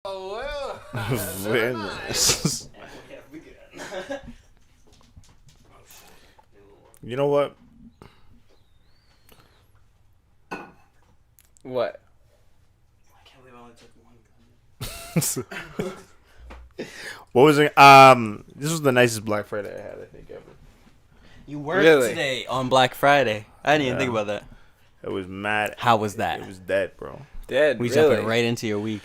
Oh, well. Very nice. You know what? What? I can't believe I only took one. What was it? This was the nicest Black Friday I had, I think, ever. You worked Really? today on Black Friday. I didn't even think about that. It was mad. How was that? It was dead, bro. Dead, We really? jumping right into your week.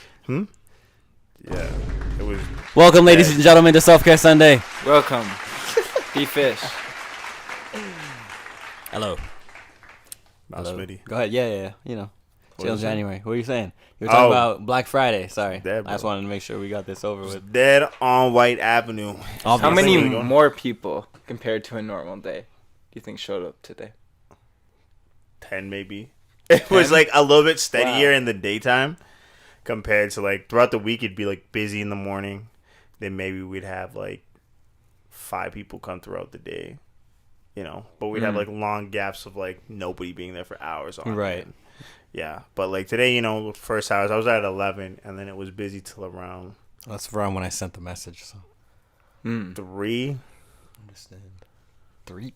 Yeah, it was. Welcome, ladies and gentlemen, to Self-Care Sunday. Welcome. P-Fish. Hello. Mouse Smitty. Go ahead. Yeah. You know, What chill is it? January. What are you saying? You were talking Oh. about Black Friday. Sorry. Dead, I just bro. wanted to make sure we got this over with. Dead on White Avenue. How Obviously. many Really going? more people compared to a normal day do you think showed up today? 10 maybe. It was 10? like a little bit steadier Wow. in the daytime compared to like throughout the week. It'd be like busy in the morning. Then maybe we'd have like 5 people come throughout the day, you know. But we'd have like long gaps of like nobody being there for hours on Right. end. Yeah, but like today, you know, first hours I was at 11, and then it was busy till around That's around when I sent the message. So 3. understand. 3.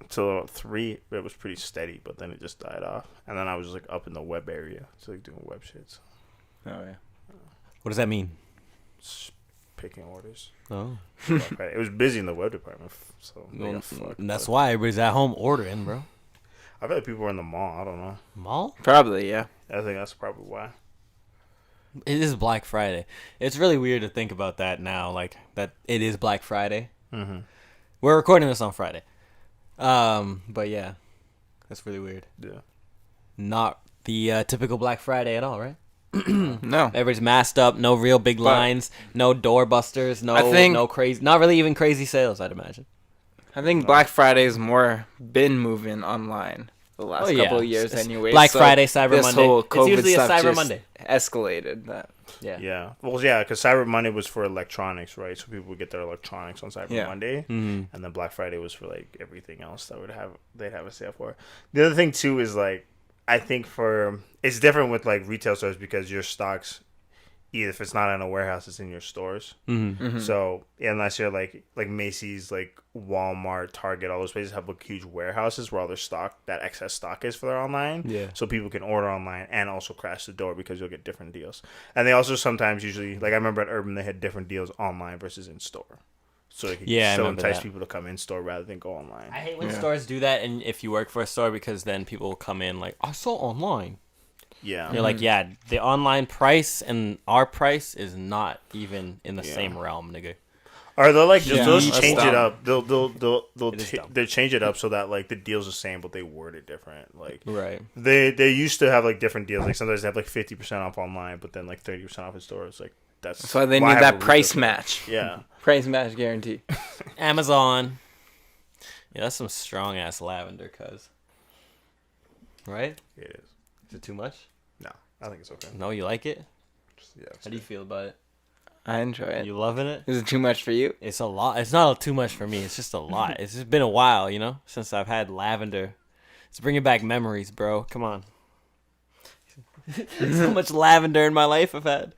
Till 3, it was pretty steady, but then it just died off. And then I was like up in the web area, so like doing web shits, Oh, yeah. What does that mean? just picking orders. Oh, It was busy in the web department, so they well, got fucked, and that's but why everybody's at home ordering, bro. I feel like people were in the mall. I don't know. Mall? Probably, yeah. I think that's probably why. It is Black Friday. It's really weird to think about that now, like that it is Black Friday. Mm-hmm. We're recording this on Friday. But yeah, that's really weird. Yeah. Not the typical Black Friday at all, right? No. Everybody's masked up, no real big lines, no doorbusters, no crazy, not really even crazy sales, I'd imagine. I think Black Friday's more been moving online the last couple of years It's anyway. Black so Friday, Cyber this Monday. whole It's COVID usually a stuff Cyber just Monday. escalated that. Yeah. Yeah. Well, yeah, because Cyber Monday was for electronics, right? So people would get their electronics on Cyber Yeah. Monday, Mhm. and then Black Friday was for like everything else that they'd have a sale for. The other thing too is like I think it's different with like retail stores because your stocks, either if it's not in a warehouse, it's in your stores. Mm-hmm. So unless you're like Macy's, like Walmart, Target, all those places have like huge warehouses where all their stock, that excess stock is for their online. Yeah. So people can order online and also crash the door because you'll get different deals. And they also sometimes usually, like I remember at Urban, they had different deals online versus in store. So they could Yeah, I still remember entice that. people to come in store rather than go online. I hate when Yeah. stores do that, and if you work for a store, because then people will come in like, I saw online. Yeah. You're like, yeah, the online price and our price is not even in the Yeah. same realm, nigga. Or they'll like Yeah, they'll that's change it dumb. up. They'll It is dumb. they'll change it up so that like the deal's the same, but they word it different. Like Right. they used to have like different deals. Like sometimes they have like 50% off online, but then like 30% off in stores. Like That's why they I need have that a retail price store. match. Yeah. Price match guarantee. Amazon. Yeah, that's some strong ass lavender, cuz. Right? It is. Is it too much? No, I think it's okay. No, you like it? Yeah. How do you feel about it? I enjoy it. You loving it? Is it too much for you? It's a lot. It's not too much for me. It's just a lot. It's just been a while, you know, since I've had lavender. It's bringing back memories, bro. Come on. So much lavender in my life I've had.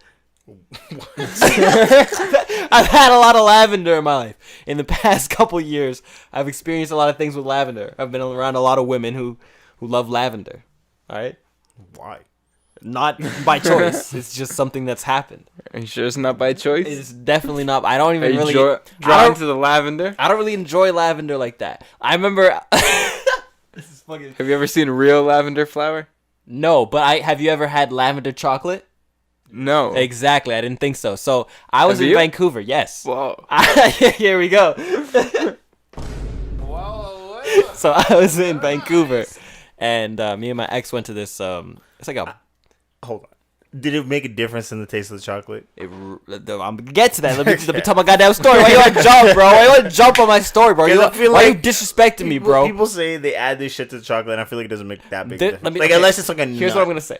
I've had a lot of lavender in my life. In the past couple years, I've experienced a lot of things with lavender. I've been around a lot of women who love lavender. All right? Why? Not by choice. It's just something that's happened. Are you sure it's not by choice? It's definitely not. I don't Are even you really drawn to the lavender? I don't really enjoy lavender like that. I remember this is fucking Have you ever seen real lavender flower? no, but have you ever had lavender chocolate? No. Exactly, I didn't think so. So I was Have in you? Vancouver, yes. Whoa. Here we go. So I was in Vancouver, and me and my ex went to this. It's like a. Hold on. Did it make a difference in the taste of the chocolate? I'm gonna get to that. Let me tell my goddamn story. Why you want to jump, bro? Why you want to jump on my story, bro? I feel Why you like disrespecting me, bro? People say they add this shit to the chocolate, and I feel like it doesn't make that big. There- Difference. let me- Like okay, unless it's like a. Here's nut. what I'm gonna say.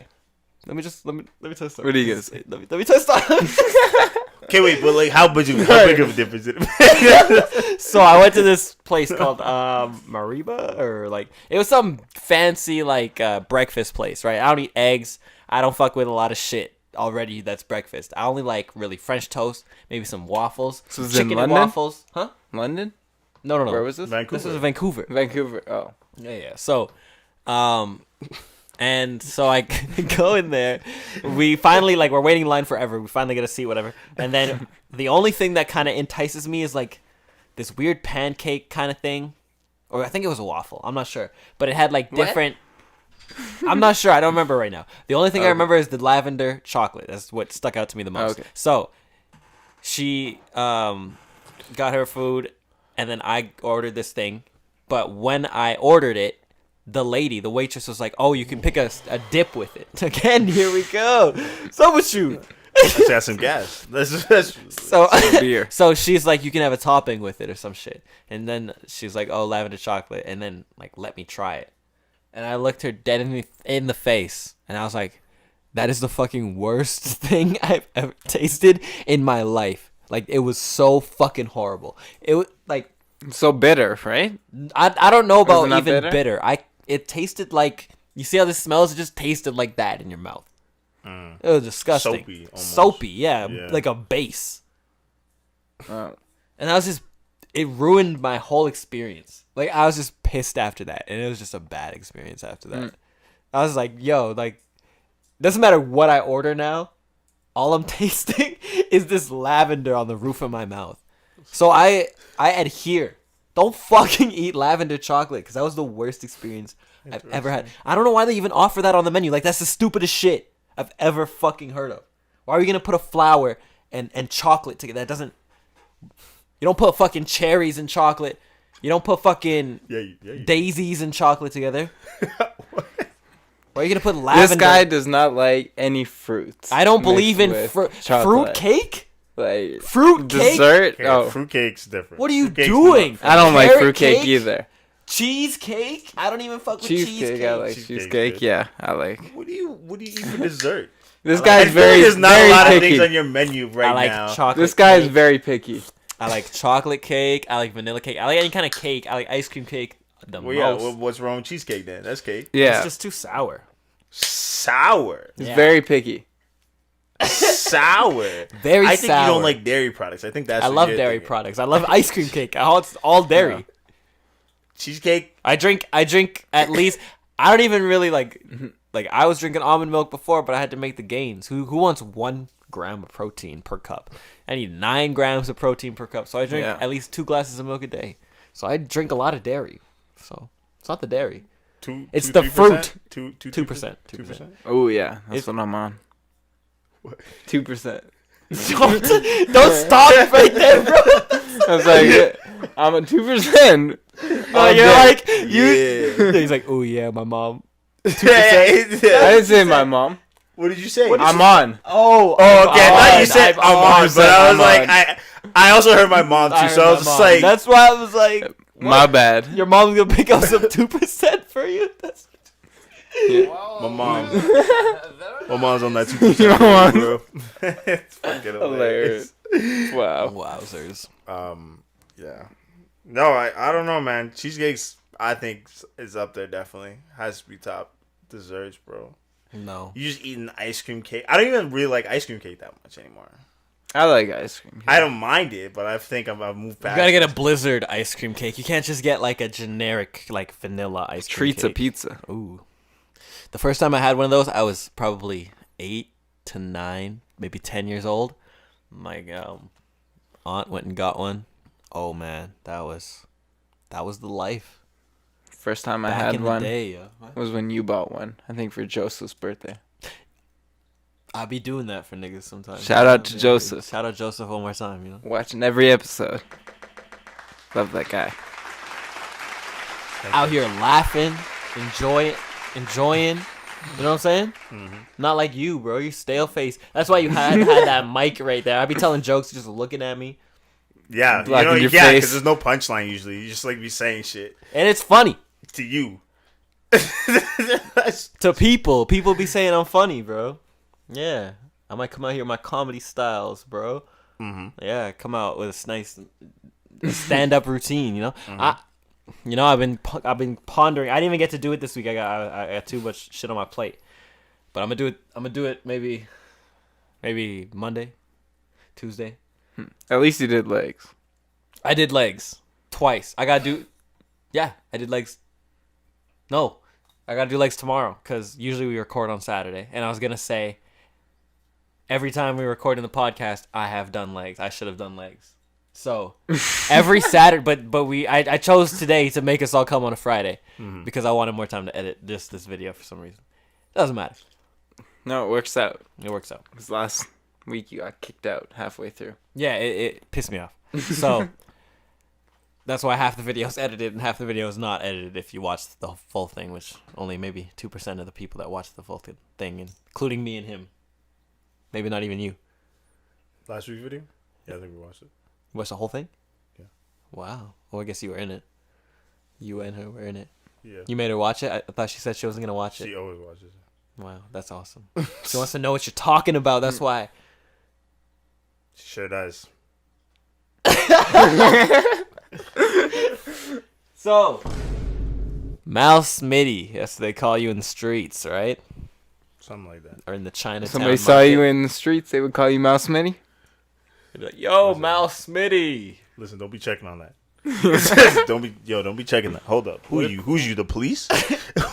Let me tell the story. What are you gonna say? Let me tell the story. Okay, wait, but like how big of a difference did it? So I went to this place called Mariba, or like it was some fancy like breakfast place, right? I don't eat eggs. I don't fuck with a lot of shit. already that's breakfast. I only like really French toast, maybe some waffles, So some is it in chicken and London? waffles. Huh? London? No. Where was this? Vancouver. This was Vancouver. Vancouver. Oh. Yeah. So, and so I go in there. We finally, like, we're waiting in line forever. We finally get a seat, whatever. And then the only thing that kind of entices me is, like, this weird pancake kind of thing. Or I think it was a waffle. I'm not sure. But it had, like, different... I'm not sure. I don't remember right now. The only thing I remember is the lavender chocolate. That's what stuck out to me the most. Okay. So, she got her food, and then I ordered this thing. But when I ordered it, the waitress was like, "Oh, you can pick a dip with it." Again, here we go. Troubleshoot. Let's add some gas. So, beer. so she's like, "You can have a topping with it or some shit." And then she's like, "Oh, lavender chocolate," and then like, "Let me try it." And I looked her dead in the face, and I was like, "That is the fucking worst thing I've ever tasted in my life." Like, it was so fucking horrible. It was like, So bitter, right? I don't know about Wasn't that even bitter. It tasted like, you see how this smells? It just tasted like that in your mouth. It was disgusting. Soapy, almost. Soapy, yeah, like a base. And I was just, it ruined my whole experience. Like, I was just pissed after that, and it was just a bad experience after that. I was like, yo, like, doesn't matter what I order now, all I'm tasting is this lavender on the roof of my mouth. So I adhere. Don't fucking eat lavender chocolate, because that was the worst experience I've ever had. I don't know why they even offer that on the menu. Like, that's the stupidest shit I've ever fucking heard of. Why are we gonna put a flour and chocolate together? That doesn't... You don't put fucking cherries in chocolate. You don't put fucking daisies in chocolate together. Why are you gonna put lavender? This guy does not like any fruits. I don't believe in fruit cake. Like Fruit cake? dessert. Okay, Oh, fruitcake's different. What are you Fruitcake's doing? I don't like Carrot fruitcake cake? either. Cheesecake? I don't even fuck with Cheesecake, cheesecake. I like Cheesecake's cheesecake. good. Yeah, I like. What do you eat for dessert? This I guy's feel very, like there's not very a lot of picky. things on your menu right I like now. chocolate This guy is cake. very picky. I like chocolate cake. I like vanilla cake. I like any kind of cake. I like ice cream cake the Well, yeah. most. What's wrong with cheesecake then? That's cake. Yeah, It's just too sour. Sour. he's Yeah. very picky. Sour. Very I think sour. you don't like dairy products. I think that's. I what love you're dairy thinking. products. I love ice cream cake. It's all dairy. Cheesecake. I drink at least. I don't even really like I was drinking almond milk before, but I had to make the gains. Who wants 1 gram of protein per cup? I need 9 grams of protein per cup, so I drink at least 2 glasses of milk a day. So I drink a lot of dairy. So it's not the dairy. It's the 3%? fruit. 2%. 2%. Oh yeah, that's what I'm on. 2%. Don't stop right there, bro. I was like, I'm at 2%. Oh, you're like Yeah. He's like, oh yeah, my mom. I didn't say my mom. What did you say? I'm on. Oh, okay. I thought you said I'm I'm on, but I was I'm like, on. I also heard my mom too, so I was just like, that's why I was like, My bad. your mom's gonna pick up some 2% for you. That's my mom. My mom's on that 2%, Your mom. bro. It's fucking hilarious. Wow. wowzers. Yeah. No, I don't know, man. Cheesecake's, I think, is up there definitely. Has to be top desserts, bro. No. You just eat an ice cream cake. I don't even really like ice cream cake that much anymore. I like ice cream. I don't mind it, but I think I've moved past. You gotta get a Blizzard ice cream cake. You can't just get like a generic like vanilla ice cream Treats a cake. pizza. Ooh. The first time I had one of those, I was probably 8 to 9, maybe 10 years old. My aunt went and got one. Oh man, that was the life. First time I Back had in one the day, was when you bought one. I think for Joseph's birthday. I'll be doing that for niggas sometimes. Shout out to Joseph. Shout out Joseph one more time, you know. Watching every episode. Love that guy. Out here laughing, enjoying. You know what I'm saying? Mm-hmm. Not like you, bro. You stale face. That's why you had that mic right there. I'd be telling jokes, just looking at me, Yeah, Blocking your yeah, face. because there's no punchline usually. You just like be saying shit and it's funny to you. to people. People be saying I'm funny, bro. Yeah, I might come out here with my comedy styles, bro. Mm-hmm. Yeah, come out with a nice stand-up routine. You know, Mm-hmm. I've been pondering. I didn't even get to do it this week. I got too much shit on my plate. But I'm gonna do it. I'm gonna do it maybe Maybe Monday, Tuesday. At least you did legs. I did legs twice. I did legs. No, I gotta do legs tomorrow because usually we record on Saturday. And I was gonna say, every time we record in the podcast, I have done legs. I should have done legs. So every Saturday, but I chose today to make us all come on a Friday because I wanted more time to edit this video for some reason. Doesn't matter. No, it works out. It works out. Because last week you got kicked out halfway through. Yeah, it pissed me off. So that's why half the video's edited and half the video is not edited if you watch the full thing, which only maybe 2% of the people that watch the full thing, including me and him. Maybe not even you. Last week's video? Yeah, I think we watched it. You watched the whole thing? Yeah. Wow. Well, I guess you were in it. You and her were in it. Yeah. You made her watch it? I thought she said she wasn't going to watch it. She always watches it. Wow, that's awesome. She wants to know what you're talking about. That's why. She sure does. So, Mal Smitty, that's what they call you in the streets, right? Something like that. Or in the Chinatown Somebody market. saw you in the streets, they would call you Mouse Smitty? They'd be like, yo, Mal Smitty. Listen, don't be checking on that. don't be checking that. Hold up. Who's you, the police?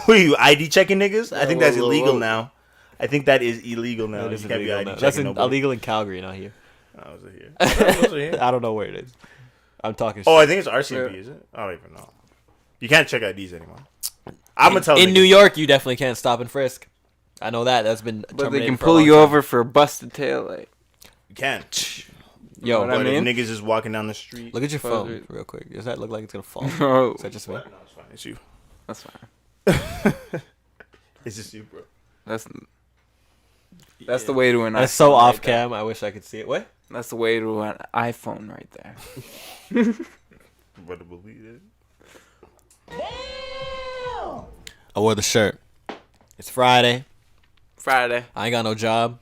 Who are you, ID checking niggas? I think that's illegal now. I think that is illegal now. That is you can't illegal be ID now. checking That's nobody. illegal in Calgary, not here. I was here. I don't know where it is. I'm talking shit. Oh, I think it's RCMP, is it? I don't even know. You can't check IDs anymore. I'm gonna tell in niggas. New York, you definitely can't stop and frisk. I know that. That's been But they terminated can for a pull long you time. over for a busted taillight. You can. Yo, What I But mean? if niggas is walking down the street. look at your Fuck phone it. real quick. Does that look like it's gonna fall? Oh, Is that just me? No, it's fine. It's you. that's fine. It's just you, bro. That's the way to an That's iPhone so right off there. cam. I wish I could see it. What? That's the way to an iPhone right there. Better believe it. I wore the shirt. It's Friday. Friday. I ain't got no job.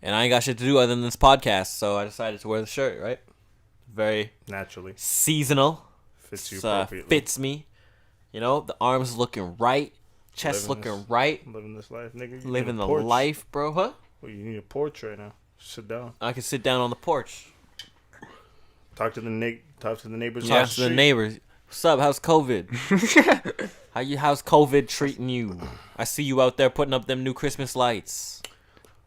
And I ain't got shit to do other than this podcast. So I decided to wear the shirt, right? Very Naturally. seasonal. Fits you It's, appropriately. fits me. You know, the arms looking right. Chest Living looking this- right. Living this life, nigga. You Living need a the porch. life, bro. Huh? Well, you need a porch right now. Sit down. I can sit down on the porch. Talk to the neighbors. Talk across to the the street. neighbors. What's up? How's COVID? How's COVID treating you? I see you out there putting up them new Christmas lights.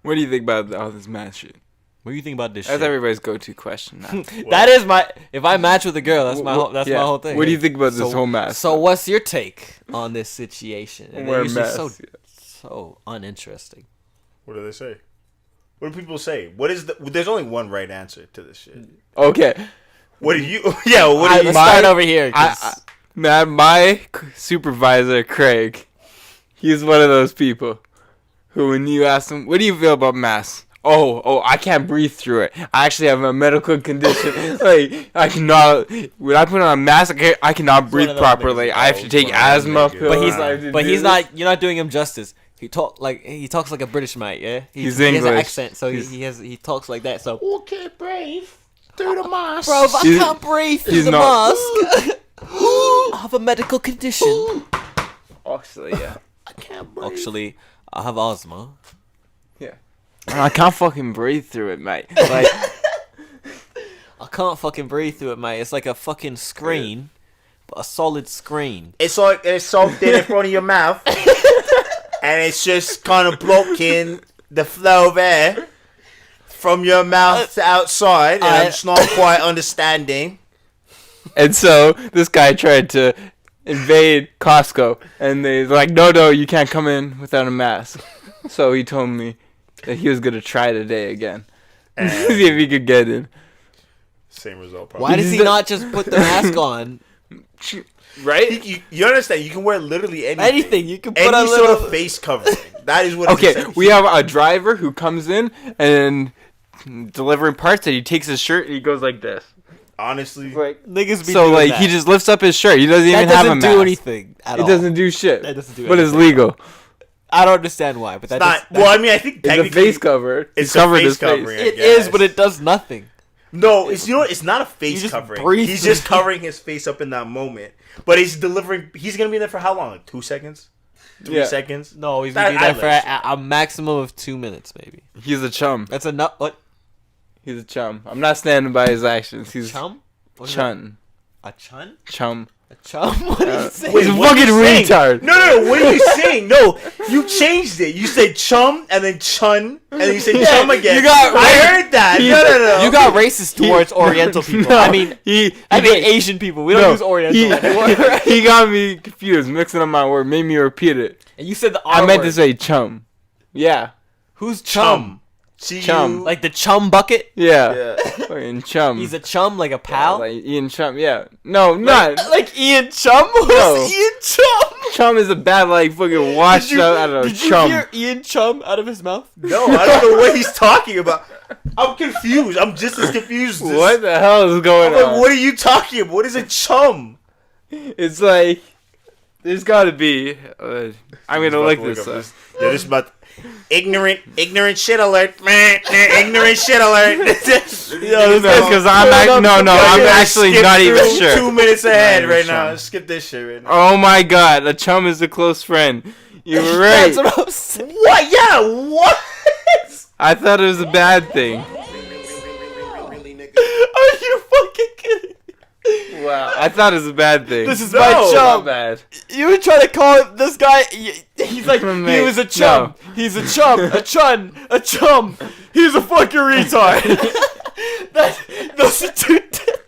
What do you think about all this math shit? What do you think about this That's shit? everybody's go-to question now. That is my. If I match with a girl, that's my my whole thing. What do you think about this whole math? So what's your take on this situation? And they're Wear usually masks, so uninteresting. What do they say? What do people say? What is the? There's only one right answer to this shit. Okay. What do you? Yeah. What do you? Let's start over here. 'Cause Man, my supervisor, Craig, he's one of those people who, when you ask him, what do you feel about masks? Oh, I can't breathe through it. I actually have a medical condition. Like, I cannot, when I put on a mask, I cannot breathe one of those properly. niggas. I have to take one of those asthma niggas. pills. but he's not. You're not doing him justice. He talks like a British mate. Yeah, He's he has an English. accent, so he talks like that. So, Okay, brave. Through the mask. bro, if I He's- can't breathe through he's the not- mask, I have a medical condition. Actually, yeah. I can't breathe. Actually, I have asthma. I can't fucking breathe through it, mate. Like, I can't fucking breathe through it, mate. It's like a fucking screen, but a solid screen. It's like it's something in front of your mouth, and it's just kind of blocking the flow of air from your mouth to outside. And I'm just not quite understanding. and so this guy tried to invade Costco, and they're like, no, you can't come in without a mask. So he told me that he was gonna try today again, And see if he could get in. same result. Why Probably. does he not just put the mask on? Right? You understand? You can wear literally anything. Anything you can put Any on. sort of face covering. That is what. Okay, it's we have a driver who comes in and delivering parts, and he takes his shirt and he goes like this. honestly. Like, Niggas be so doing like that. he just lifts up his shirt. He doesn't even that have a doesn't mask. do anything at It all. doesn't do shit. That doesn't do But it's anything. legal. I don't understand why, but It's not. Well, I mean, I think It's a technically face cover. He's it's a covered face his face. covering. I it is, but guess. it does nothing. No, it's you know what? It's not a face just covering. breathe He's through just covering his face up in that moment. But he's delivering. He's gonna be there for how long? Like 2 seconds. 3 seconds. No, he's gonna do that for a maximum of 2 minutes, maybe. He's a chum. That's enough. What? He's a chum. I'm not standing by his actions. He's chum. Chun. A chun? Chum. A chum? What are you saying? He's a fucking retard. No. What are you saying? No, you changed it. You said chum and then chun and then you said chum again. I heard that. No. You got racist towards Oriental people. No, I mean Asian people. We don't use Oriental anymore. He got me confused, mixing up my word, made me repeat it. And you said the R I meant word. to say chum. Yeah. Who's chum? Chum. Like the chum bucket? Yeah. Fucking chum. He's a chum, like a pal? Yeah, like Ian Chum, yeah. No, not. Like Ian Chum? Who's Ian Chum? Chum is a bad, like, fucking washed out, I don't know, Did you chum. hear Ian Chum out of his mouth? No, I don't know what he's talking about. I'm confused. I'm just as confused. What the hell is going on? What are you talking about? What is a chum? It's like, there's gotta be. I'm gonna look this up. Yeah, this is about ignorant shit alert, man. Ignorant shit alert. Because I'm actually not even sure. 2 minutes ahead right now. Skip this shit right now. Oh my god, a chum is a close friend. You were right. That's what I'm saying. What? Yeah, what? I thought it was a bad thing. Are you fucking kidding? Wow, I thought it was a bad thing. This is my chum. Bad. You were trying to call it this guy. He's like, he was a chum. No. He's a chum. A chun. A chum. He's a fucking retard. Those are two different.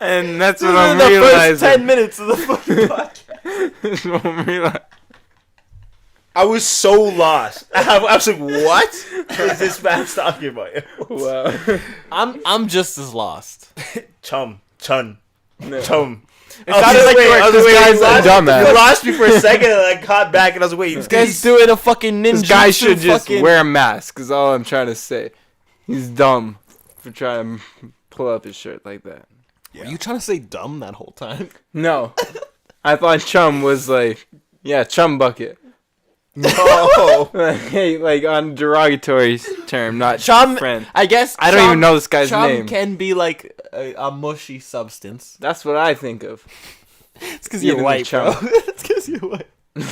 And that's what I'm realizing. The first 10 minutes of the fucking podcast. That's what I'm realizing. I was so lost. I was like, what is this man talking about? Wow. I'm just as lost. Chun. No. Chum. It sounded like this guy's a dumbass. You lost me for a second and I caught back and I was like, wait, this guy's doing a fucking ninja. This guy should just wear a mask, is all I'm trying to say. He's dumb for trying to pull up his shirt like that. Yeah. Were you trying to say dumb that whole time? No. I thought chum was like, yeah, chum bucket. No. Hey, like on derogatory term, not chum friend. I guess I don't even know this guy's chum name. Can be like a mushy substance. That's what I think of. It's because you're white, bro. It's because you're white. You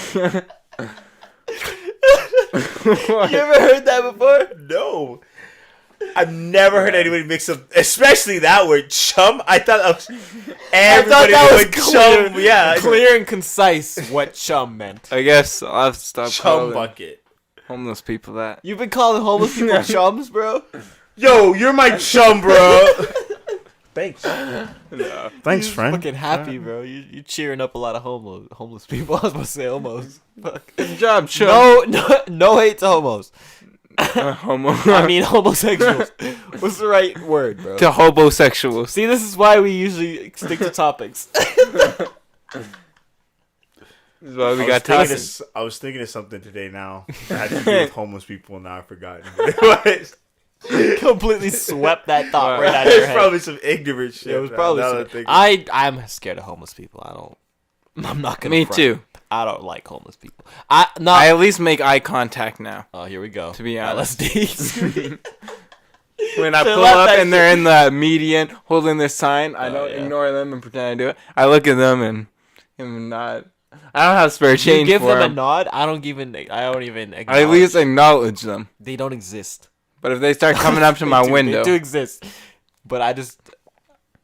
ever heard that before? No. I've never heard anybody mix up, especially that word, chum. I thought that was clear, chum. Yeah, clear and concise what chum meant. I guess I'll have to stop chum calling bucket. Homeless people that. You've been calling homeless people chums, bro? Yo, you're my chum, bro. Thanks. No. Thanks, friend. Fucking happy, bro. You're cheering up a lot of homeless people. I was about to say homos. Fuck. Good job, chum. No hate to homos. Homo. I mean homosexuals. What's the right word, bro? To hobosexuals. See, this is why we usually stick to topics. This is why we got topics. I was thinking of something today now. I had to do with homeless people and now I've forgotten what it was. Completely swept that thought right out of your It's head. probably some ignorant shit. It was probably I'm scared of homeless people. I'm not gonna Me front. too. I don't like homeless people. I at least make eye contact now. Oh, here we go. To be honest. LSD. When I pull up and they're in the median holding their sign, I don't ignore them and pretend I do it. I look at them and I'm not. I don't have spare change. You give for them a nod. I don't even acknowledge. I at least acknowledge them. They don't exist. But if they start coming up to my window, they do exist. But I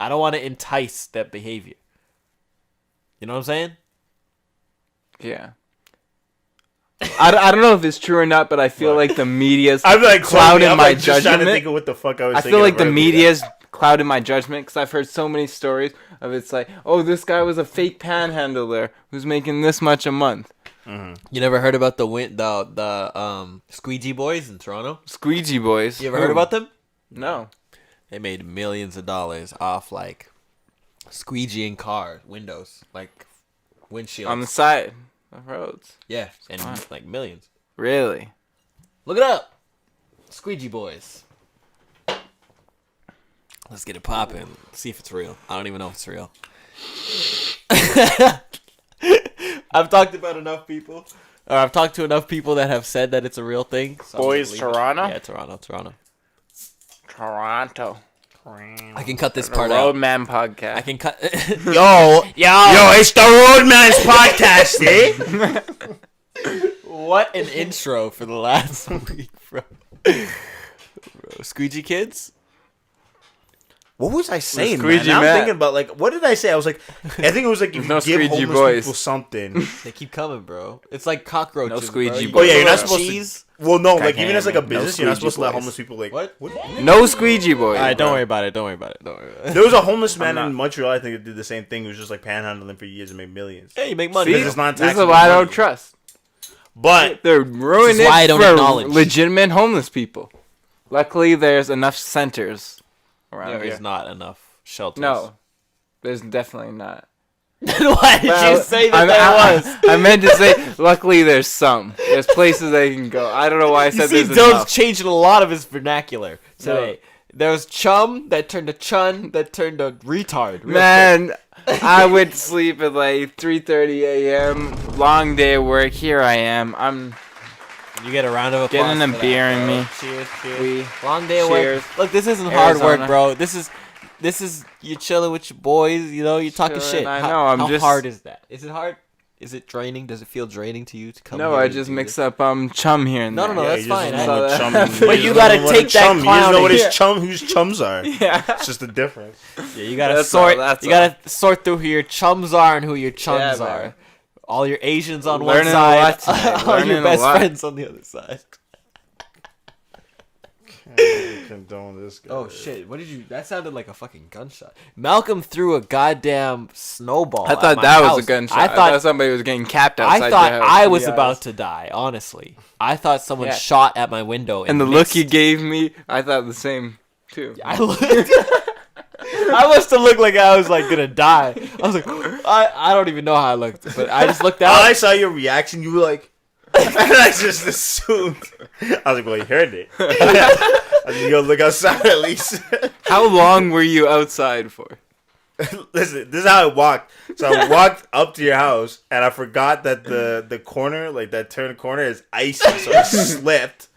don't want to entice that behavior. You know what I'm saying? Yeah. I don't know if it's true or not, but I feel like the media's I'm like clouding my just judgment. trying to think of what the fuck I was I thinking feel like of the earlier. media's clouded my judgment because I've heard so many stories of it's like, oh, this guy was a fake panhandler who's making this much a month. Mm-hmm. You never heard about the Squeegee Boys in Toronto? Squeegee Boys. You ever heard about them? No. They made millions of dollars off like squeegeeing car windows, like windshields On the side of roads. Yeah, and like millions. Really? Look it up. Squeegee Boys. Let's get it popping. See if it's real. I don't even know if it's real. I've talked to enough people that have said that it's a real thing. So Boys Toronto? Yeah, Toronto. Toronto. I can cut this part out. Roadman podcast. I can cut. Yo, it's the Roadman's podcast, eh? What an intro for the last week, bro. Squeegee Kids? What was I saying, Squeegee man? Now I'm Matt. thinking about, like, what did I say? I was like, I think it was like, if you No give Squeegee homeless boys. people something. They keep coming, bro. It's like cockroaches. No squeegee bro. Oh, yeah, you're not Boys. supposed Cheese? to. Well, no, Crack like, even as, like, a hammer. business, No you're not squeegee supposed to let boys. homeless people, like, What? No squeegee boy. All right, don't worry about it. Don't worry about it. There was a homeless man not- in Montreal, I think, that did the same thing. He was just, like, panhandling for years and made millions. Hey, you make money. See, Because this it's not is taxable why I don't money. trust. But They're ruining why I it don't for acknowledge. legitimate homeless people. Luckily, there's enough centers around There here. is not enough shelters. No, there's definitely not. Why did Well, you say that there was? I meant to say, luckily there's some. There's places they can go. I don't know why I You said see, there's Dylan's enough. changing a lot of his vernacular today. There was chum that turned to chun that turned to retard. real Man, I went to sleep at like 3:30 a.m. Long day of work. Here I am. I'm quick. You get a round of applause. getting a for beer that, in bro. me. Cheers, cheers. We Long day of cheers. work. Look, this isn't hard Arizona. work, bro. This is you chilling with your boys. You know, you talking Chilling, shit. I How- know, I'm how just- hard is that? Is it hard? Is it draining? Does it feel draining to you to come? No, here I and just do mix this? up chum here and No, there. no, yeah, that's you just fine. don't I- know what chum- But just you don't gotta know what take a that chum- You just know what clowning. whose chums are. Yeah. It's just the difference. Yeah, you gotta That's sort. all, that's you gotta sort through who your chums are and who your chums Yeah, are. man. All your Asians on Learning one a side, lot today. all Learning your a best lot. friends on the other side. Can't condone this guy. Oh shit! What did you? That sounded like a fucking gunshot. Malcolm threw a goddamn snowball. I at thought my that was house. a gunshot. I thought somebody was getting capped outside I thought your house, I to was be about honest. to die. Honestly, I thought someone Yeah. shot at my window And the look missed. you gave me, I thought the same too. I looked. I must have looked like I was like gonna die. I was like, I don't even know how I looked, but I just looked out. I saw your reaction. You were like, and I just assumed. I was like, well, you heard it. I was like, yo, look outside at least. How long were you outside for? Listen, this is how I walked. So I walked up to your house, and I forgot that the corner, like that turn corner, is icy. So I slipped.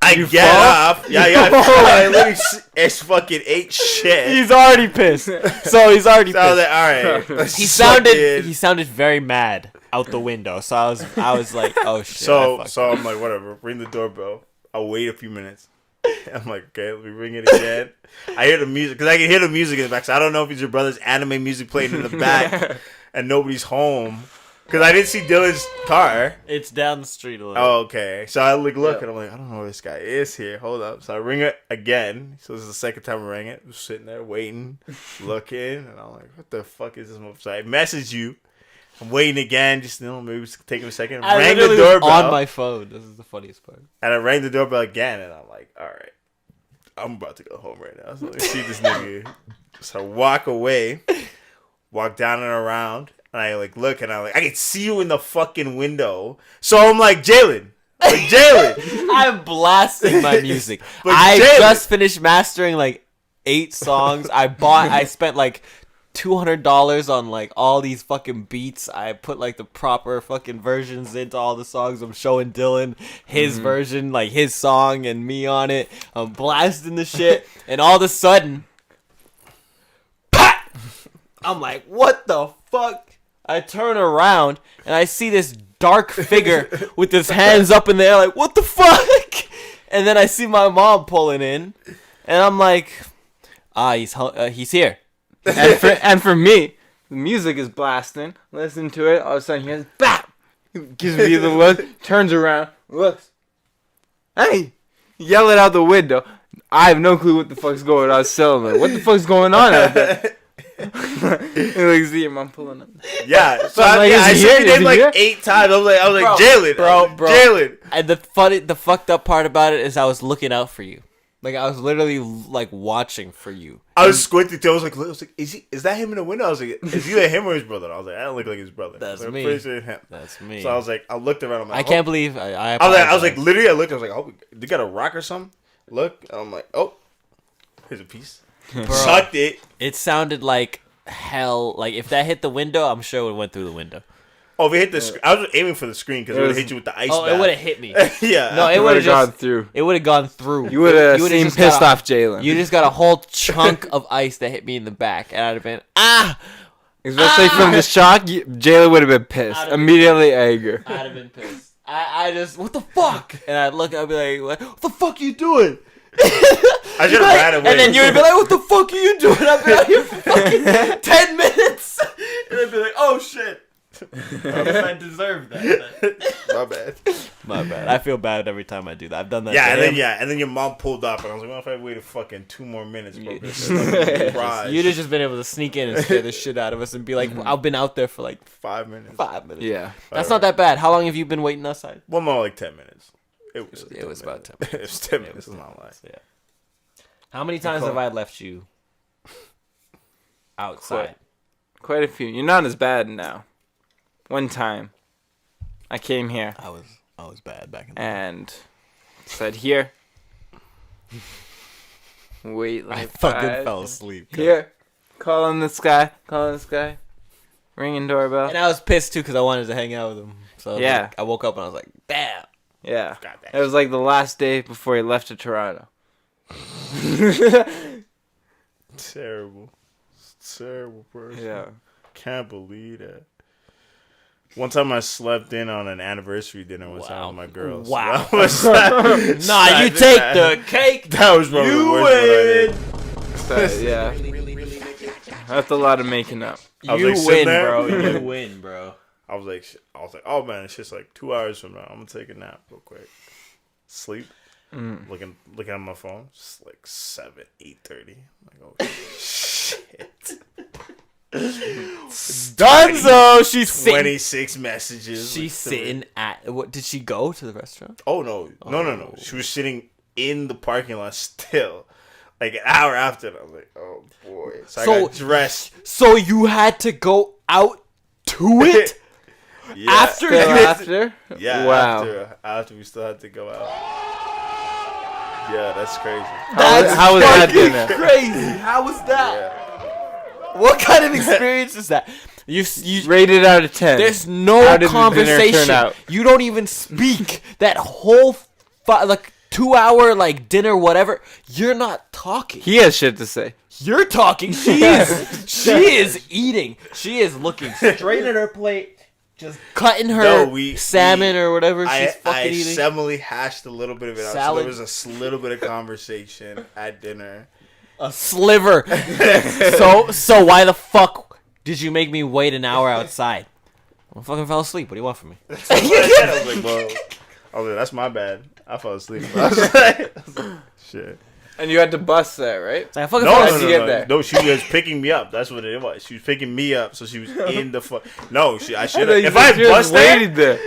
I get up. Yeah, I literally it's fucking ate shit. He's already pissed. So he's already So I was pissed. like, all right. let's He suck sounded it. he sounded very mad out the window. So I was like, oh shit. I So fucked so up. I'm like, whatever. Ring the doorbell. I'll wait a few minutes. I'm like, okay, let me ring it again. I hear the music because I can hear the music in the back. So I don't know if it's your brother's anime music playing in the back and nobody's home because I didn't see Dylan's car. It's down the street a little. Oh, okay. So I look Yeah. and I'm like, I don't know where this guy is here. Hold up. So I ring it again. So this is the second time I rang it. I'm sitting there waiting, looking, and I'm like, what the fuck is this motherfucker? So I message you. I'm waiting again, just maybe it's taking a second. I Rang the literally was doorbell. on my phone. This is the funniest part. And I rang the doorbell again, and I'm like, all right, I'm about to go home right now. So let me see this nigga. So I walk away, walk down and around, and I like look, and I'm like, I can see you in the fucking window. So I'm like, Jaylin. Like, Jaylin. I'm blasting my music. But I Jaylin- just finished mastering like 8 songs. I spent like $200 on like all these fucking beats. I put like the proper fucking versions into all the songs. I'm showing Dylan his version, like his song and me on it. I'm blasting the shit, and all of a sudden, pat! I'm like, what the fuck? I turn around and I see this dark figure with his hands up in the air, like, what the fuck? And then I see my mom pulling in, and I'm like, he's here. And for me, the music is blasting. Listen to it. All of a sudden, he goes, BAP! Gives me the look, turns around, looks. Hey! Yell it out the window. I have no clue what the fuck's going on. Cylinder. What the fuck's going on out there? And like, see your mom pulling up. Yeah. So I'm I, like, yeah, is I he said here? your Is name he like here? 8 times. I was like, Bro, Jaylin. bro. Jaylin. And the fucked up part about it is I was looking out for you. Like, I was literally like watching for you. I was squinting too. I was like, is that him in the window? I was like, is either him or his brother? And I was like, I don't look like his brother. That's I'm me. pretty sure it's him. That's me. So I was like, I looked around. I'm like, I can't believe I I was apologize. like, literally, I looked. I was like, oh, they got a rock or something. Look, and I'm like, oh, here's a piece. Bro, Sucked it. it sounded like hell. Like, if that hit the window, I'm sure it went through the window. Oh, if it hit the screen. I was aiming for the screen because it would have hit you with the ice. Oh, it bath. would have hit me. Yeah. No, it It would would have have gone just through. It would have gone through. You would have would've seemed just got pissed a- off, Jaylin. You just got a whole chunk of ice that hit me in the back, and I'd have been Especially from the shock, Jaylin would have been pissed. I'd have been- Immediately anger. I'd have been pissed. I just, what the fuck? And I'd look, I'd be like, what the fuck are you doing? I should have ran away. And then you would be like, what the fuck are you doing? I've been out here for fucking 10 minutes. And I'd be like, oh shit. I deserve that. My bad. I feel bad every time I do that. I've done that. And then your mom pulled up, and I was like, well, if I waited fucking 2 more minutes, bro, you'd have just been able to sneak in and scare the shit out of us and be like, I've been out there for like 5 minutes. 5 minutes. Yeah, that's not that bad. How long have you been waiting outside? Well, more like 10 minutes. It was about 10 minutes. It was 10 minutes. It's not like. Yeah. How many times have I left you outside? Quite a few. You're not as bad now. One time, I came here. I was bad back in the day. And said, here. Wait like I fucking 5. fell asleep. Here. Calling this guy. Ringing doorbell. And I was pissed too because I wanted to hang out with him. So I woke up and I was like, damn. Yeah. It was like the last day before he left to Toronto. Terrible person. Yeah. Can't believe that. One time I slept in on an anniversary dinner with my girls. Wow. So Nah, you take the cake. That was probably the worst one I did. Yeah. That's a lot of making up. I was You like, win, there. bro. You win, bro. I was like, oh man, it's just like 2 hours from now. I'm gonna take a nap real quick. Sleep. Looking at my phone. It's like 8:30. I'm like, oh shit. Dunzo, she's sitting. 26 messages. She's sitting at. What did she go to the restaurant? Oh no. She was sitting in the parking lot still, like an hour after. And I was like, oh boy. So I got dressed. So you had to go out to it Yeah. After? Yeah. Wow. After we still had to go out. Yeah, that's crazy. How was that dinner? Crazy. How was that? Yeah. What kind of experience is that? You Rated out of 10. There's no How did the dinner conversation. turn out? You don't even speak. That whole 2 hour dinner, whatever. You're not talking. He has shit to say. You're talking. She is eating. She is looking straight at her plate, just cutting her salmon or whatever she's fucking eating. I semi hashed a little bit of it out. So Salad. there was a little bit of conversation at dinner. A sliver. So why the fuck did you make me wait an hour outside? I fucking fell asleep. What do you want from me? I was like, bro. I was like, that's my bad. I fell asleep. I was like, shit. And you had to bust that, right? I fucking fell asleep. asleep. Get there? No, she was picking me up. That's what it was. She was picking me up, so she was in the fuck. No, I should have. If I busted, waited there.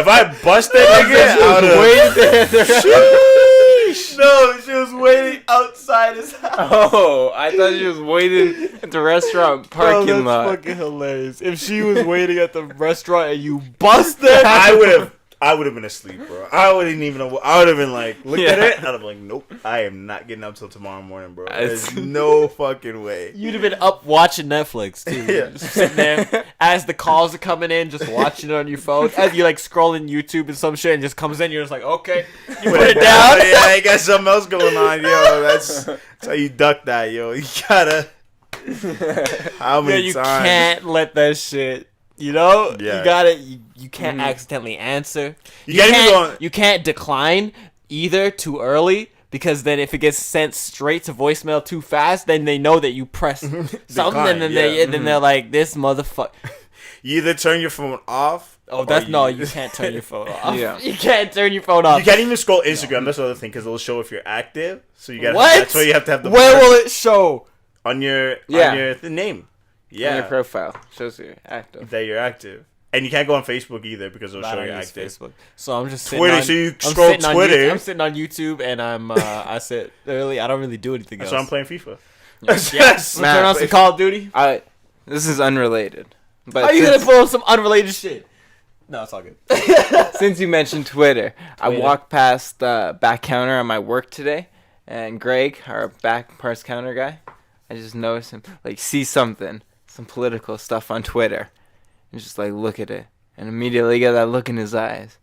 if I busted, nigga, I would have. No, she was waiting outside his house. Oh, I thought she was waiting at the restaurant parking lot. That's fucking hilarious. If she was waiting at the restaurant and you busted, I would have been asleep, bro. I wouldn't even know. I would have been like, looked at it. I'd have been like, nope, I am not getting up till tomorrow morning, bro. There's no fucking way. You'd have been up watching Netflix too. Yeah. Just sitting there as the calls are coming in, just watching it on your phone. As you scrolling YouTube and some shit, and just comes in, you're just like, okay, you put it down. Yeah, I got something else going on, yo. That's how you duck that, yo. You gotta. How many you times? can't let that shit. You know, Yeah. you gotta. You can't accidentally answer. You You can't decline either too early, because then if it gets sent straight to voicemail too fast, then they know that you pressed something, and then they're like, this motherfucker. You either turn your phone off. Oh, you can't turn your phone off. Yeah. You can't turn your phone off. You can't even scroll Instagram. That's the other thing, because it'll show if you're active. So you gotta. What? That's why you have to have the. Where will it show? On your name. Yeah. On your profile. Shows you're active. That you're active. And you can't go on Facebook either, because it'll I show don't you're use active. Facebook. So I'm just sitting Twitter, on, so you I'm scroll sitting on Twitter. I'm sitting on YouTube, and I sit early. I don't really do anything That's else. why I'm playing FIFA. Yes. Turn on some Call of Duty. This is unrelated. But Are you gonna pull up some unrelated shit? No, it's all good. Since you mentioned Twitter, I walked past the back counter on my work today, and Greg, our back parts counter guy, I just noticed him see some political stuff on Twitter, and just look at it, and immediately get that look in his eyes,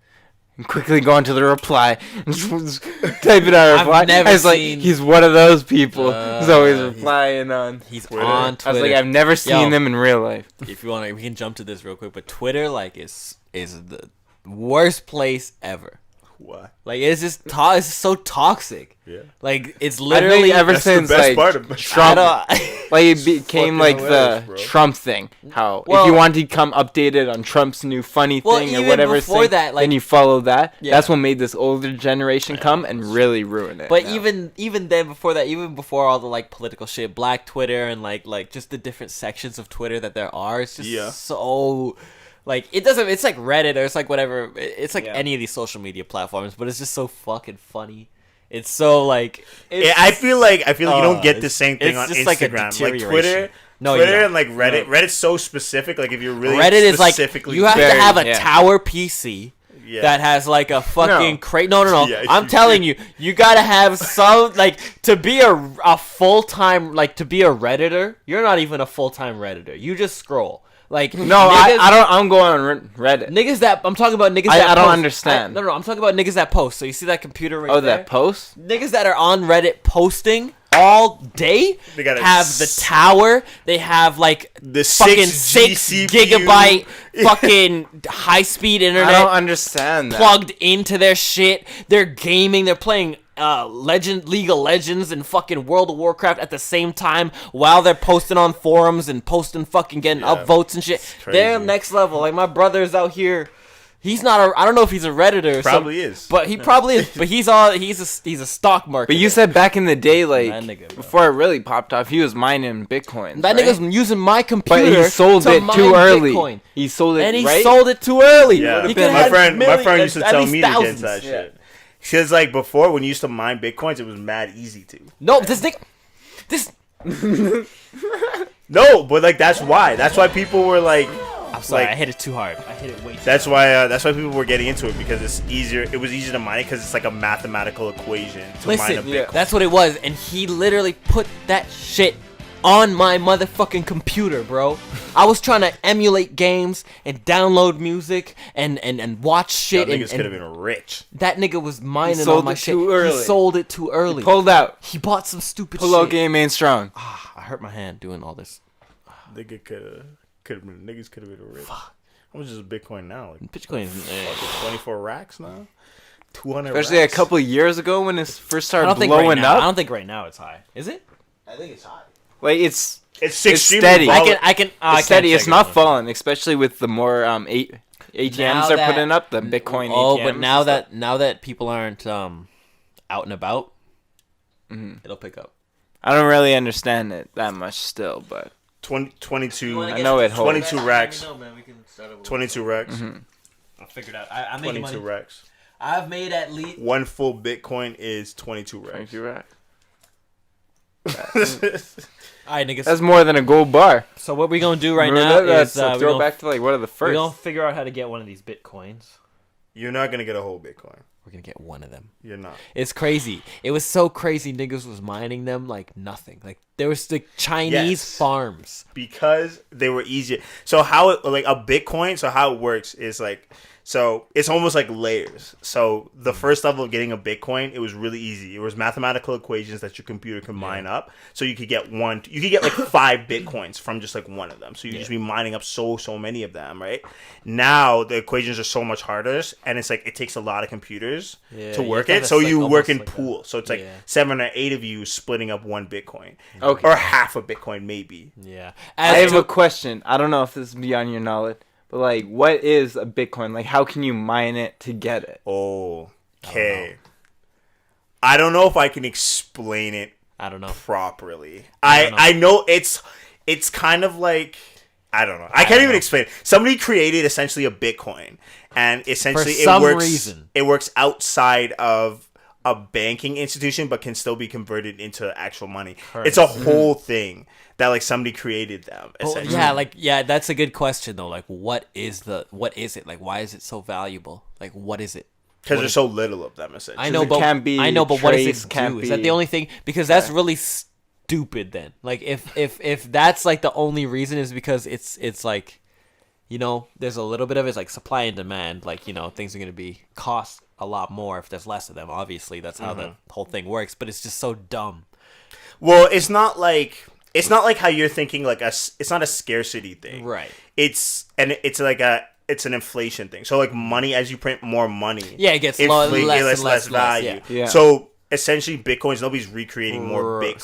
and quickly go into the reply and just type it out. I've never seen. He's one of those people who's always replying on. He's Twitter. on Twitter. I was like, I've never seen them in real life. If you want, we can jump to this real quick. But Twitter, is the worst place ever. Why? Like it's just it's so toxic. Yeah. Like it's literally ever That's since the best like part of it. Trump, like it became fucking like hilarious, the bro. Trump thing. How Well- if you want to become updated on Trump's new funny Well, thing or even whatever before thing, that, like- then you follow that. Yeah. That's what made this older generation come and really ruin it. But now. even then, before that, even before all the like political shit, Black Twitter and like just the different sections of Twitter that there are, it's just so like it doesn't. It's like Reddit or it's like whatever. It's like any of these social media platforms, but it's just so fucking funny. It's so like I feel like you don't get the same thing it's on just like a Instagram, like deterioration. Twitter. No, you Twitter don't. and like Reddit. Reddit's so specific. Like if you're really Reddit is like specifically you have to Very, have a yeah. tower PC. Yeah. That has like a fucking No. crate. No. Yeah, I'm you telling do. you gotta have some like to be a full time like to be a Redditor. You're not even a full time Redditor. You just scroll. Like no, niggas, I don't. I'm going on Reddit. niggas that I'm talking about niggas I that don't post. understand. No, I'm talking about niggas that post. So you see that computer right Oh, there? that post. Niggas that are on Reddit posting all day They gotta have the tower. They have like The fucking 6 6 GCPU. gigabyte fucking high speed internet. I don't understand that. Plugged into their shit. They're gaming. They're playing League of Legends and fucking World of Warcraft at the same time while they're posting on forums and posting fucking getting upvotes and shit. crazy. They're next level. Like my brother's out here. He's not a. I don't know if he's a Redditor. Or Probably is. But he probably is. But he's a stock market. But you said back in the day, like That nigga, bro. before it really popped off, he was mining Bitcoin. that right? nigga's using my computer. But he sold to it mine too early. Bitcoin. He sold it, And he right? sold it too early. Yeah, He could've my had friend used to at tell least me to get into thousands. that shit. Because like before, when you used to mine bitcoins, it was mad easy to. No, this nigga. This. No, but like that's why people were like. I'm sorry, Like- I hit it too hard. I hit it way too. That's why people were getting into it because it's easier. It was easier to mine it because it's like a mathematical equation to mine a Listen, Bitcoin. that's what it was, and he literally put that shit on my motherfucking computer, bro. I was trying to emulate games and download music and watch shit. Y'all niggas could have And been rich. that nigga was mining sold on my it shit. too early. He sold it too early. Pulled out. He bought some stupid Pull out shit. game ain't strong. I hurt my hand doing all this. Nigga could have been niggas could have been rich. How much is Bitcoin now? Like Bitcoin. 24 racks now. 200. Especially racks? a couple of years ago when it first I started don't think right blowing now. I up. don't think right now it's high. Is it? I think it's high. Like it's It's steady. I can. I it's steady. can't It's check not it. falling, especially with the more ATMs Now they're that- putting up, the Bitcoin Oh, ATMs. but and now stuff. that people aren't out and about, it'll pick up. I don't really understand it that much still, but 22. I know it holds. 22 racks. 22 racks. I figured out. I'm making 22 money. racks. I've made at least. One full Bitcoin is 22 racks. 22 racks. All right, niggas. That's more than a gold bar. So what we gonna do right Remember now that? is That's a we gonna throwback to like one of the we gonna first. figure out how to get one of these bitcoins. You're not gonna get a whole Bitcoin. We're gonna get one of them. You're not. It's crazy. It was so crazy. Niggas was mining them like nothing. Like there was the Chinese Yes. farms. Because they were easier. So how it like a Bitcoin? So how it works is like. So it's almost like layers. So the first level of getting a Bitcoin, it was really easy. It was mathematical equations that your computer could mine up. So you could get like 5 Bitcoins from just like one of them. So you just be mining up so many of them, right? Now the equations are so much harder, and it's like it takes a lot of computers Yeah, to you work have it. to So like you work almost in like a- pools. So it's like Yeah. 7 or 8 of you splitting up one Bitcoin, Okay. or half a Bitcoin maybe. Yeah. I As have a to, question. I don't know if this is beyond your knowledge, but like, what is a Bitcoin? Like, how can you mine it to get it? Oh, okay. I don't know if I can explain it I don't know. properly. don't know. I know it's kind of like I don't know. I can't even explain it. Somebody created essentially a Bitcoin, and essentially For some it works. reason. It works outside of a banking institution, but can still be converted into actual money. It's a whole thing that like somebody created them. Well, Essentially. yeah, that's a good question though. Like, what is it? Like, why is it so valuable? Like, what is it? Because there's so little of them. Essentially, I know, it but can't be what does traced, it can't do? Is that be- the only thing? Because that's really stupid. Then, like, if that's like the only reason is because it's like, you know, there's a little bit of it's like supply and demand. Like, you know, things are gonna be cost a lot more if there's less of them. Obviously, that's how the whole thing works. But it's just so dumb. Well, it's not like how you're thinking. Like it's not a scarcity thing, Right. It's like it's an inflation thing. So like money, as you print more money, it gets less value. Yeah. So essentially, Bitcoins, nobody's recreating more Bitcoins.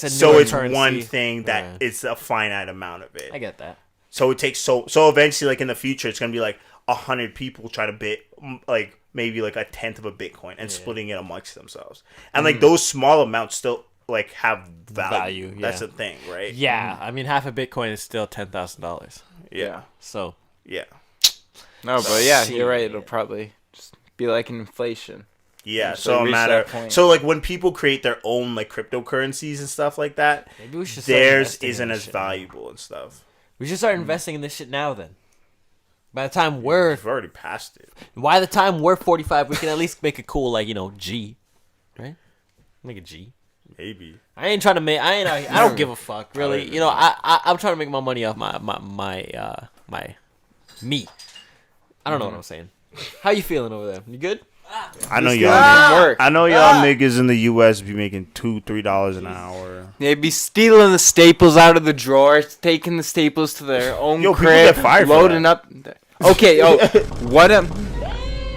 So it's one thing that it's a finite amount of it. I get that. So it takes so eventually, like in the future, it's gonna be like 100 people try to bit like maybe like a tenth of a Bitcoin and splitting it amongst themselves, and like those small amounts still like have value. That's the thing, right? Yeah, I mean half a Bitcoin is still $10,000. Yeah. So yeah. No, but yeah, you're right. It'll probably just be like an inflation. Yeah, so no matter. So like when people create their own like cryptocurrencies and stuff like that, maybe we should theirs isn't as valuable and stuff. We should start investing in this shit now. Then, by the time we've already passed it. By the time we're 45, we can at least make a cool G, right? Make a G. Maybe. I ain't trying to make. I don't give a fuck really. I'm trying to make my money off my me. I don't know what I'm saying. How you feeling over there? You good? I know y'all. I know y'all niggas in the U.S. be making $2-3 an hour. They be stealing the staples out of the drawers, taking the staples to their own crib, loading up. Okay, what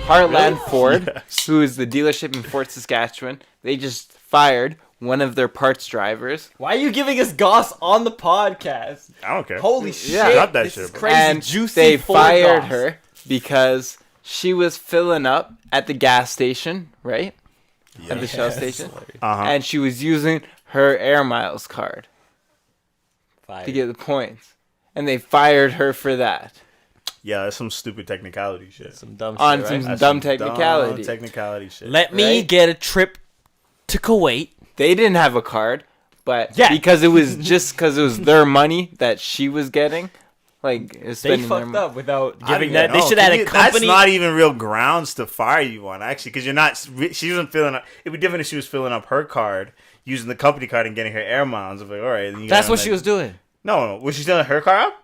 Heartland Ford, who is the dealership in Fort Saskatchewan, they just fired one of their parts drivers. Why are you giving us goss on the podcast? I don't care. Holy shit! Got that this shit, is crazy. And juicy. They fired goss. her because she was filling up at the gas station, right? At the Shell station. And she was using her Air Miles card to get the points. And they fired her for that. Yeah, that's some stupid technicality shit. Some dumb on shit, some right? dumb technicality. Dumb technicality shit. Let me get a trip to Kuwait. They didn't have a card, but because it was their money that she was getting. Like, they fucked up without giving that. They should have had a company. That's not even real grounds to fire you on, actually, because you're not. She wasn't filling up. It'd be different if she was filling up her card, using the company card, and getting her air miles. I'm like, all right. That's what she was doing. No, was she filling her car up?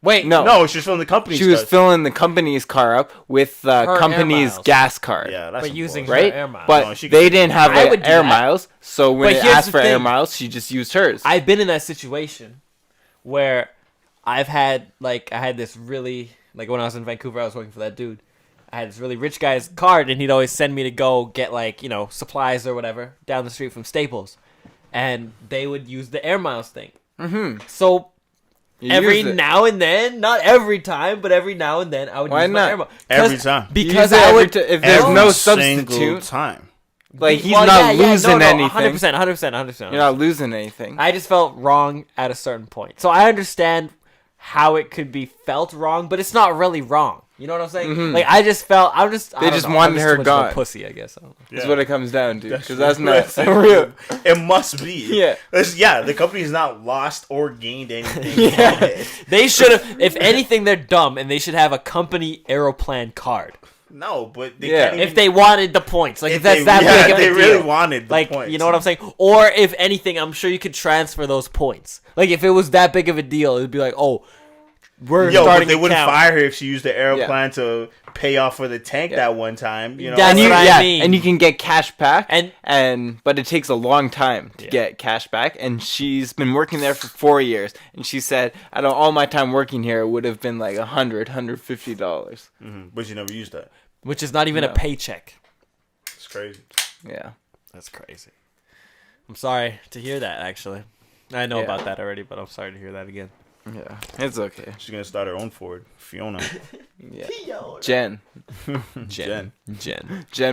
Wait, no, she was filling the company's. She was filling the company's car up with the company's gas card. Yeah, that's using her right. Air miles. But they didn't have air miles, so when they asked for air miles, she just used hers. I've been in that situation where I had this really, like when I was in Vancouver, I was working for that dude. I had this really rich guy's card, and he'd always send me to go get supplies or whatever down the street from Staples, and they would use the Air Miles thing. Mm-hmm. So every now and then, not every time, but every now and then, I would use my Air Miles. Every time, because I would. If there's no substitute, time. Like he's not losing anything. 100%. You're not losing anything. I just felt wrong at a certain point, so I understand how it could be felt wrong, but it's not really wrong. You know what I'm saying? Mm-hmm. Like I just felt, they just wanted her gone. Pussy, I guess. That's what it comes down to, because that's not real. It must be. Yeah. The company's not lost or gained anything. Yeah. They should have. If anything, they're dumb, and they should have a company Aeroplan card. No, but they can't even, if they wanted the points, like if that's that big of a deal. They really wanted the points. You know what I'm saying? Or if anything, I'm sure you could transfer those points. Like if it was that big of a deal, it'd be like, oh, we're starting. But they wouldn't fire her if she used the Aeroplan to pay off for the tank that one time. You know, that's what I mean. And you can get cash back, but it takes a long time to get cash back. And she's been working there for 4 years, and she said, out of all my time working here, it would have been like $150. Mm-hmm. But you never used that, which is not even a paycheck. It's crazy. Yeah, that's crazy. I'm sorry to hear that. Actually, I know about that already, but I'm sorry to hear that again. Yeah, it's okay. She's gonna start her own Ford, Fiona. Yeah. Jen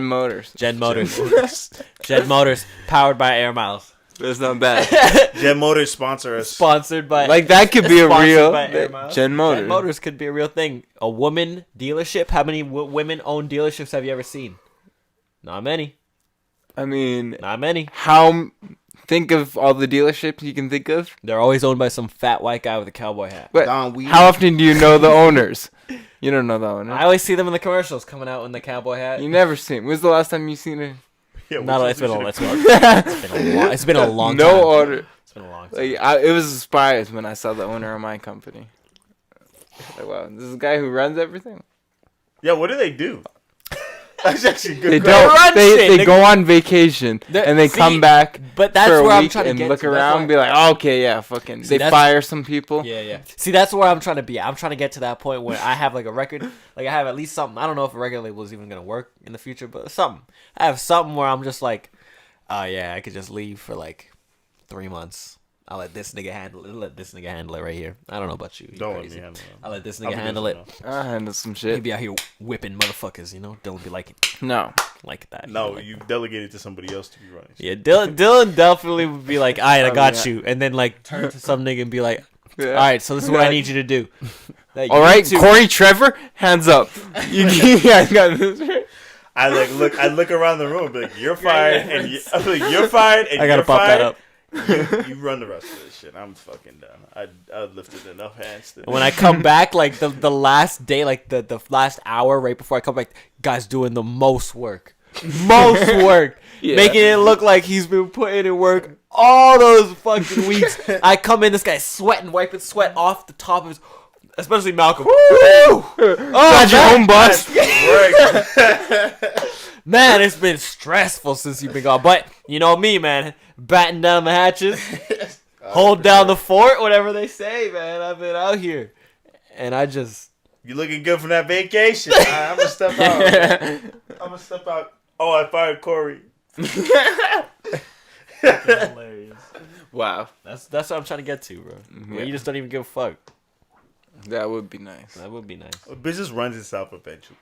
Motors. Jen Motors, powered by Air Miles. That's not bad. Jen Motors sponsor us. Sponsored by that could be a real Jen Motors could be a real thing. A woman dealership. How many women-owned dealerships have you ever seen? Not many. I mean, not many. Think of all the dealerships you can think of. They're always owned by some fat white guy with a cowboy hat. But how often do you know the owners? You don't know the owners. I always see them in the commercials coming out in the cowboy hat. You never see him. When's the last time you seen it? Yeah, it's been a long time. No owner. It's been a long time. It was a surprise when I saw the owner of my company. Like, wow, this is the guy who runs everything? Yeah, what do they do? That's actually good. They question. don't. They go on vacation and they See, come back. but that's for a where I'm week trying to and get look to. That's around why- and be like, oh, okay, yeah, fucking. See, They fire some people. Yeah. See, that's where I'm trying to be. I'm trying to get to that point where I have like a record. Like I have at least something. I don't know if a record label is even gonna work in the future, but something. I have something where I'm just like, oh yeah, I could just leave for like 3 months. I'll let this nigga handle it. Let this nigga handle it right here. I don't know about you. Don't let crazy. me handle it. I'll let this nigga handle it. I handle some He shit. be out here whipping motherfuckers, you know? Dylan be like No. that. No, Like, you delegated to somebody else to be running. yeah, Dylan definitely would be like, all right, I got yeah. you. And then like turn to some nigga and be like, Yeah. all right, so this is what I need you to do. Like, All you right, two- Corey Trevor, hands up. You guys got this. I look around the room, and be like, you're fired, and you're fired, and I gotta you're pop fired. that up. You run the rest of this shit. I'm fucking done. I lifted enough hands. To When I come back, like the last day, like the last hour right before I come back, guy's doing the most work. Yeah. Making it look like he's been putting in work all those fucking weeks. I come in, this guy's sweating, wiping sweat off the top of his, especially Malcolm. Oh, Got your man. own bus. Man, it's been stressful since you've been gone. But you know me, man, batten down the hatches, hold down the fort, whatever they say, man. I've been out here, and I just. You looking good from that vacation. I'm gonna step out. Oh, I fired Corey. Hilarious. Wow. That's what I'm trying to get to, bro. Where you just don't even give a fuck. That would be nice. That would be nice. Business runs itself eventually.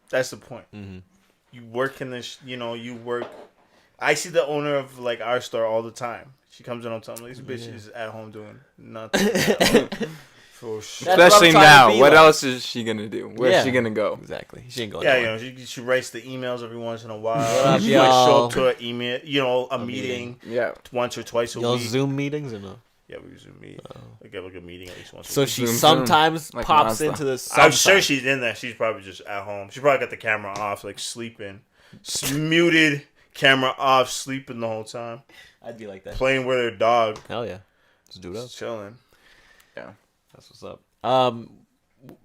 That's the point. Mm-hmm. You work in this, you work. I see the owner of like our store all the time. She comes in on time. This bitch is at home doing nothing. For sure. That's Especially what I'm trying now. to be What like. else is she gonna do? Where's Yeah. she gonna go? Exactly. She ain't going. Yeah, nowhere. she writes the emails every once in a while. What up, She might show y'all? up to an email, a meeting Yeah. once or twice a Y'all week. Zoom meetings or no? Yeah, we Zoom meet. Like have like a meeting at least once. So a week. she Zoom, sometimes like pops Mazda. into the. I'm sometimes. sure she's in there. She's probably just at home. She probably got the camera off, like sleeping, muted, camera off, sleeping the whole time, I'd be like that. playing with her dog, Hell yeah, just do it up. just chilling. Yeah. That's what's up.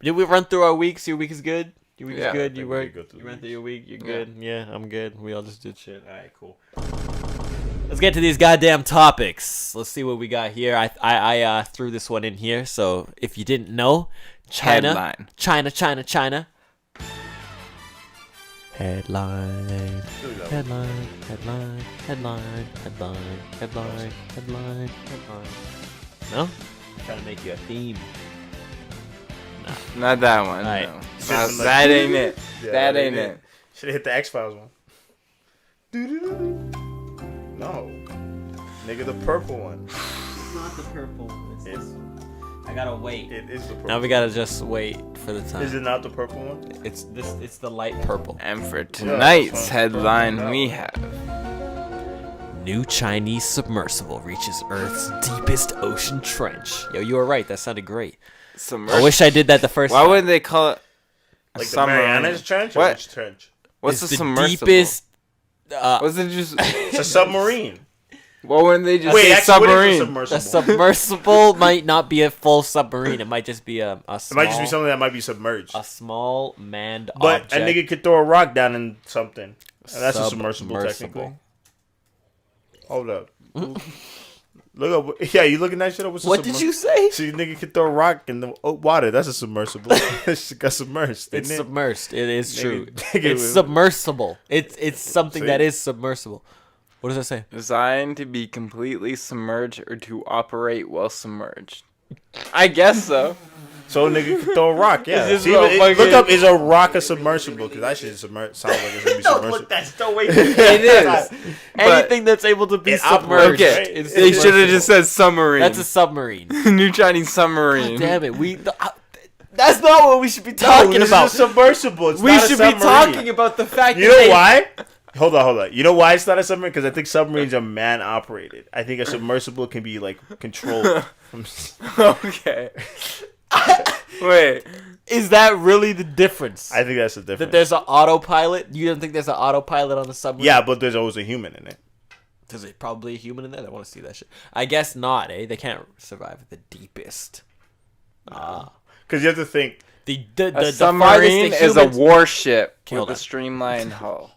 Did we run through our weeks? Your week is good. Your week Yeah, is good. I You think we work. go through You the ran through weeks. your week. You're good. Yeah, I'm good. We all just did shit. All right, cool. Let's get to these goddamn topics. Let's see what we got here. I threw this one in here. So if you didn't know, China, Headline. China. Headline. Headline. No? Trying to make you a theme. Not that one. Alright. No. Should've been That like- ain't it. Yeah, That ain't it. Should have hit the X Files one. No, nigga, the purple one. It's not the purple. It's It's- this one. I gotta wait. It is the purple. Now we gotta just wait for the time. Is it not the purple one? It's this. It's the light purple. And for tonight's headline, we have New Chinese submersible reaches Earth's deepest ocean trench. Yo, you were right. That sounded great. submerged. I wish I did that the first Why time. would they call it a Like the submarine? Marianas Trench or What? which trench? What's It's the submersible? deepest. Was it just? It's a submarine. Why wouldn't they just Wait, say actually, what is a submarine? The submersible? submersible might not be a full submarine. It might just be a It small, might just be something that might be submerged. a small manned But object. a nigga could throw a rock down in something. And that's a submersible, technically. Hold up. Look up. Yeah, you looking that shit up? What's a What did you say? So you nigga could throw a rock in the water. That's a submersible. It just got submerged. It's Didn't it? submersed. It is true. nigga It's was- submersible. It's something See? that is submersible. What does that say? Designed to be completely submerged or to operate while submerged. I guess so. So a nigga could throw a rock. Yeah. It's just See, a look fucking- up, is a rock a submersible? Because that shit sounds like it's gonna be submersible. that's the way. It is. Anything that's able to be It submerged. operates, Okay, right? is they should have submersible. just said submarine. That's a submarine. New Chinese submarine. Damn it, that's not what we should be talking this about. is a submersible. It's We not a should be submarine. talking about the fact You that know they- why? Hold on. You know why it's not a submarine? Because I think submarines are man operated. I think a submersible can be like controlled. From... Okay. Wait. Is that really the difference? I think that's the that difference. there's an autopilot. You don't think there's an autopilot on the submarine? Yeah, but there's always a human in it. There's probably a human in there that want to see that shit. I guess not, eh? They can't survive at the deepest. Because you have to think, A submarine is a warship with a streamlined hull.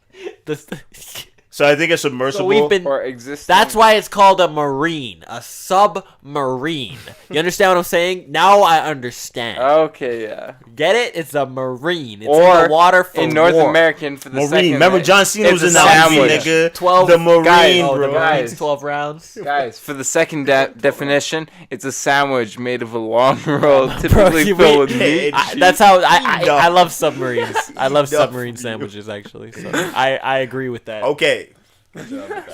So I think a submersible or existing. That's why it's called a marine, a submarine. You understand what I'm saying? Now I understand. Okay, yeah. Get it? It's a marine. It's Or in the water for in North war. American for the Marine. second. Remember John Cena was in a that movie, sandwich. nigga. 12 The Marine, guys, Oh, the bro. marine's Guys. 12 rounds. Guys, for the second definition, it's a sandwich made of a long roll, typically filled with meat. That's how I No. love submarines. I love No. submarine sandwiches actually. So I agree with that. Okay.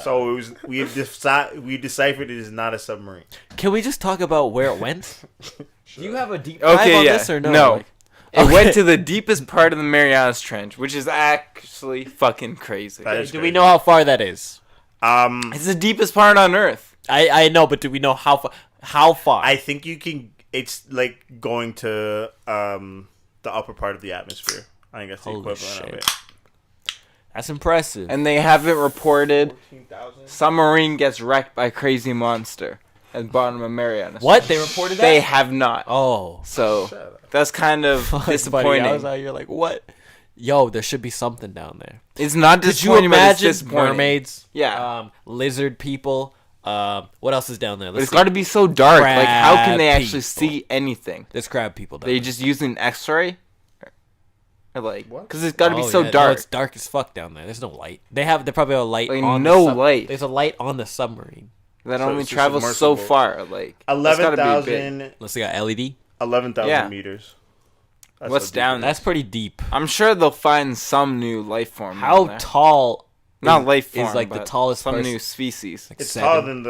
So it was we deciphered it is not a submarine. Can we just talk about where it went? Do you have a deep dive Okay, on yeah. this or no? No. Like- It went to the deepest part of the Marianas Trench, which is actually fucking crazy. That is Do we crazy. know how far that is? It's the deepest part on Earth. I know, but do we know how far? How far? I think you can. It's like going to the upper part of the atmosphere. I think that's the Holy equivalent of shit. it. That's impressive. And they haven't reported 14,000? submarine gets wrecked by crazy monster at the bottom of Marianas. What? They reported that? They have not. Oh. So that's kind of Fuck, disappointing. buddy. I was out here like, what? Yo, there should be something down there. It's not Could you disappointing, but it's imagine disappointing. mermaids? Yeah. Lizard people. What else is down there? But it's got to be so dark. Like, how can they Crab actually people. see anything? There's crab people down They there. just use an X-ray? Or like, What? because it's got to be Oh, so yeah. No, dark. it's dark as fuck down there. There's no light. They probably have a light Like, on no the light. There's a light on the submarine. That So only it's just travels so submersible. far. Like, that's gotta be big. 11,000 Unless they got LED. 11,000 Yeah. meters. That's What's how deep down it there? That's pretty deep. I'm sure they'll find some new life form. How down there. tall? Not life form, is like the but tallest some person? new species. Like It's 7. taller than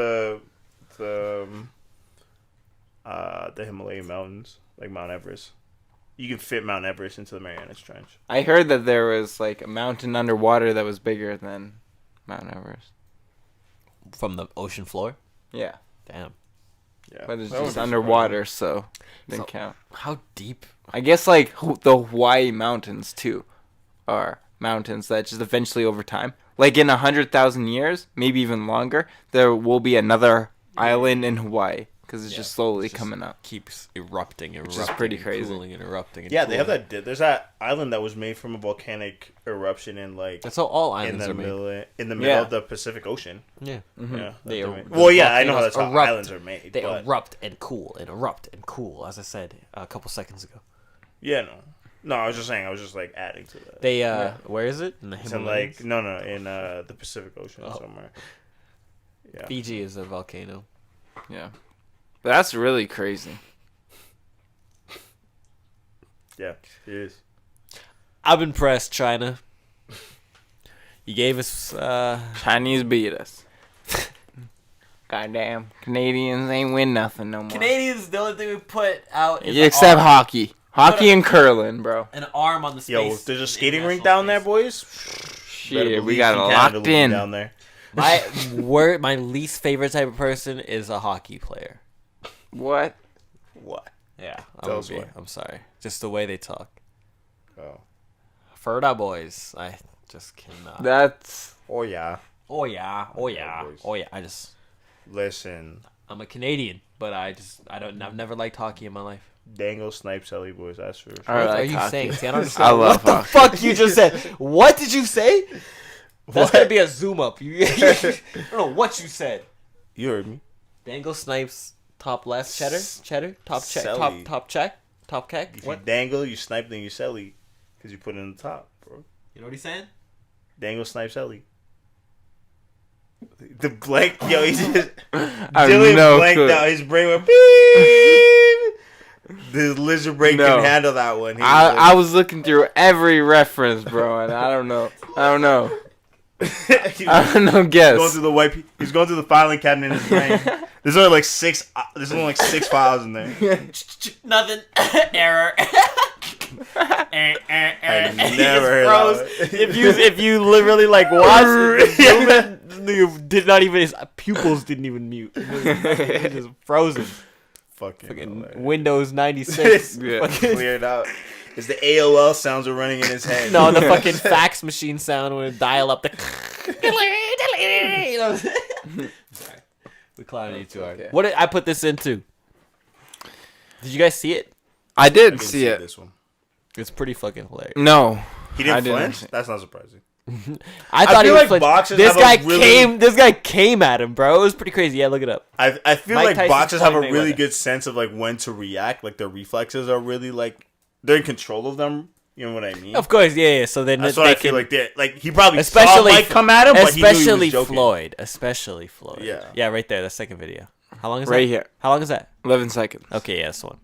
the Himalayan mountains, like Mount Everest. You can fit Mount Everest into the Marianas Trench. I heard that there was like a mountain underwater that was bigger than Mount Everest. From the ocean floor. Yeah, Damn. Yeah, but it's that would just be underwater, so didn't So- count. How deep? I guess like the Hawaii mountains too are mountains that just eventually over time, like in 100,000 years, maybe even longer, there will be another island in Hawaii because it's just slowly coming up. Keeps erupting, is pretty and crazy. cooling and erupting. And Yeah, they have cooling. that. There's that island that was made from a volcanic eruption in like That's how all in islands the are made. middle Yeah. of the Pacific Ocean. Yeah. Yeah, They that's er- right. the Well, yeah, I know how volcanoes that's how erupt. islands are made. They but erupt and cool and erupt and cool, as I said a couple seconds ago. yeah, no, I was just saying. I was just like adding to that. They where is it? In the It's in Himalayas? like no, in the Pacific Ocean somewhere. Yeah, Fiji is a volcano. Yeah, but that's really crazy. yeah, it is. I'm impressed, China. You gave us Chinese beat us. Goddamn, Canadians ain't win nothing no more. Canadians. The only thing we put out is Except hockey and curling, bro. an arm on the space. Yo, there's a skating rink international down there, space. boys. Shit, we got it locked in. down there. My least favorite type of person is a hockey player. What? What? Yeah, Tell us why. I'm sorry. Just the way they talk. Oh, Ferda boys. I just cannot. That's oh yeah. Oh yeah. Oh yeah. boys. Oh yeah. Listen, I'm a Canadian, but I've never liked hockey in my life. Dangle Snipe Selly boys. That's for sure. All right. What are like you hockey. saying? See, I don't I understand. love What the hockey. fuck you just said? What did you say? That's gonna be a zoom up. I don't know what you said. You heard me. Dangle Snipes, top left, cheddar, top check, Selly. top check, top keck. If What? you dangle, you snipe, then you Selly, because you put it in the top, bro. You know what he's saying? Dangle, snipe, Selly. The blank, yo, he just I have Jaylin no blanked clue. out. His brain went beep. The lizard brain No. can handle that one. He was I was looking through every reference, bro, and I don't know. he I was don't know. going Guess. through the white. He's going through the filing cabinet in his brain. There's only like six. There's only like 6 files in there. Nothing. Error. I never heard that one. If you literally like watch it, you did not even his pupils didn't even mute. He was just frozen. Fucking hilarious. Windows 96. Yeah. Fucking- Cleared out. It's the AOL sounds are running in his head. no, the fucking fax machine sound when it dial up the. You know? Sorry. We clowned you too hard. Okay. What did I put this into? Did you guys see it? I I did didn't see it. This one. It's pretty fucking hilarious. No. He didn't flinch? That's not surprising. I thought he feel was like flinch. boxers This have guy a really- This guy came at him, bro. It was pretty crazy. Yeah, look it up. I feel Mike like Tyson's boxers have a Floyd really Mayweather. good sense of like when to react. Like their reflexes are really like they're in control of them. You know what I mean? Of course, yeah. So then That's they what I can, feel like. Like he probably saw especially Mike come at him, but he knew he especially was joking. Floyd. Especially Floyd. Yeah. Yeah, right there. The second video. How long is that? Right here. How long is that? 11 seconds. Okay, yeah, this one.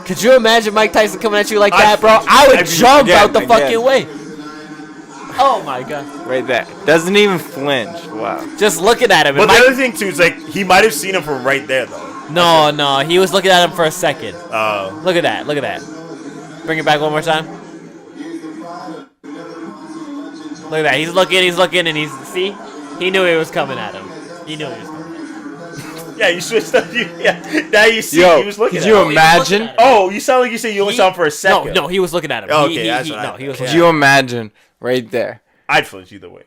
Could you imagine Mike Tyson coming at you like that, bro? I would jump out the fucking way. Oh my god. Right there. Doesn't even flinch. Wow. Just looking at him. But and the Mike- other thing too is like he might have seen him from right there though. No, he was looking at him for a second. Oh. Look at that. Bring it back one more time. Look at that. He's looking, and see? He knew he was coming at him. He knew he was coming. Yeah, you switched up. Yeah, now you see Yo, he was looking could at you him. imagine? Oh, you sound like you said you only saw him for a second. No, he was looking at him. Oh, okay, that's what I he thought. was Could looking you imagine right there? I'd flinch either way.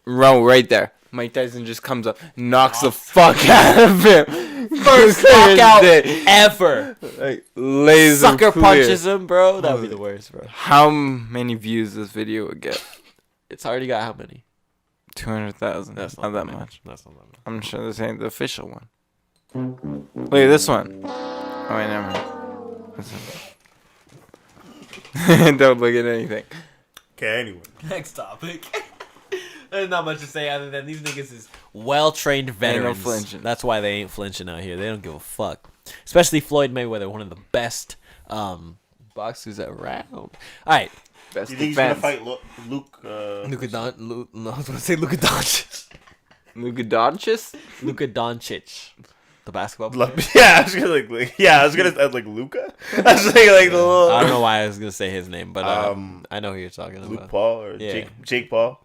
Right there. Mike Tyson just comes up, knocks the fuck out of him. First knockout ever. Like, laser Sucker clear. punches him, bro. That would be the worst, bro. How many views this video would get? It's already got how many? 200,000. That's not that many. much. That's not that much. I'm sure this ain't the official one. Look at this one. Oh wait, never mind. This one. Don't look at anything. Okay, anyway. Next topic. There's not much to say other than these niggas is well-trained veterans. flinching. That's why they ain't flinching out here. They don't give a fuck. Especially Floyd Mayweather, one of the best boxers around. All right. Best You think he's gonna defense. fight Luke? No, I was gonna say Luka Doncic. Luka Doncic? Luka Doncic, the basketball player. Yeah, I was gonna like Luca. I was thinking like the little I don't know why I was gonna say his name, but I know who you're talking Luke about. Paul or Yeah. Jake Paul.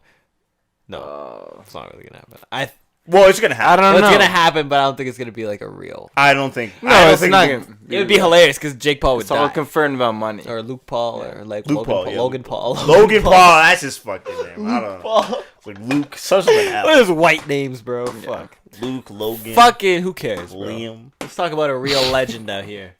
No, it's not really gonna happen. Well, it's gonna happen. I don't It's know. gonna happen, but I don't think it's gonna be like a real. I don't think. No, I don't it's think not Luke- gonna. It would be hilarious because Jake Paul would It's all die, confirmed about money. or Luke Paul, or like Luke Paul, yeah, Logan Luke Paul. Logan Paul. That's his fucking name. I don't know. Paul. It's like Luke. Something What else. is white names, bro? Fuck. Luke, Logan, Fucking who cares, bro? Liam. Let's talk about a real legend out here.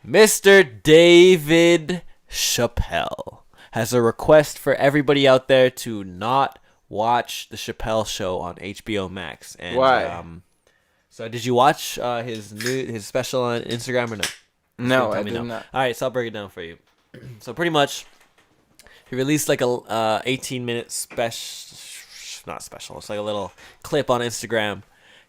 Mr. David Chappelle has a request for everybody out there to not watch the Chappelle Show on HBO Max. And, Why? So did you watch his special on Instagram or no? No, I Tell me did no. not. All right, so I'll break it down for you. So pretty much, he released like a 18-minute not special. It's like a little clip on Instagram,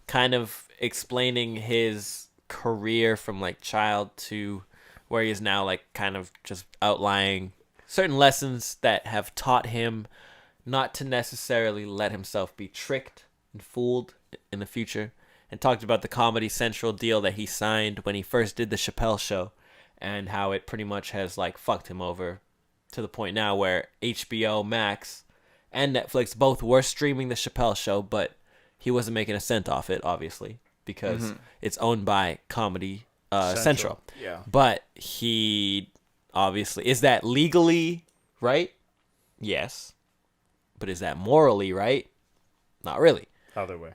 kind of explaining his career from like child to where he is now, like kind of just outlining certain lessons that have taught him not to necessarily let himself be tricked and fooled in the future, and talked about the Comedy Central deal that he signed when he first did the Chappelle Show and how it pretty much has like fucked him over to the point now where HBO Max and Netflix both were streaming the Chappelle Show, but he wasn't making a cent off it, obviously, because it's owned by Comedy Central. Yeah. But he obviously, is that legally right? Yes. But is that morally right? Not really. Other way.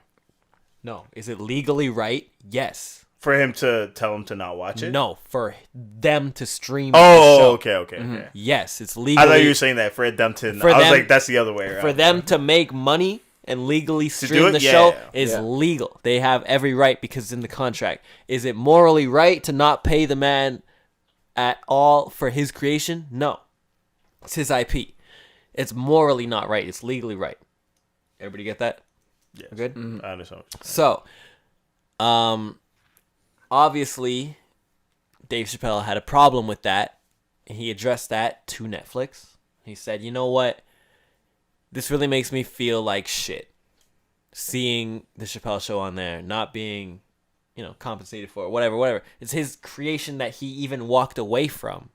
No. Is it legally right? Yes. For him to tell him to not watch it. No, for them to stream the Oh, show. okay. Yes, it's legally. I thought you were saying that for them to. For I was them- like, that's the other way around. for them to make money and legally do stream it? the Yeah, show yeah, is yeah. legal. They have every right because it's in the contract. Is it morally right to not pay the man at all for his creation? No. It's his IP. It's morally not right. It's legally right. Everybody get that? Yes. We're good? I understand. So, obviously, Dave Chappelle had a problem with that. And he addressed that to Netflix. He said, you know what? This really makes me feel like shit. Seeing the Chappelle Show on there, not being, compensated for it, whatever. It's his creation that he even walked away from.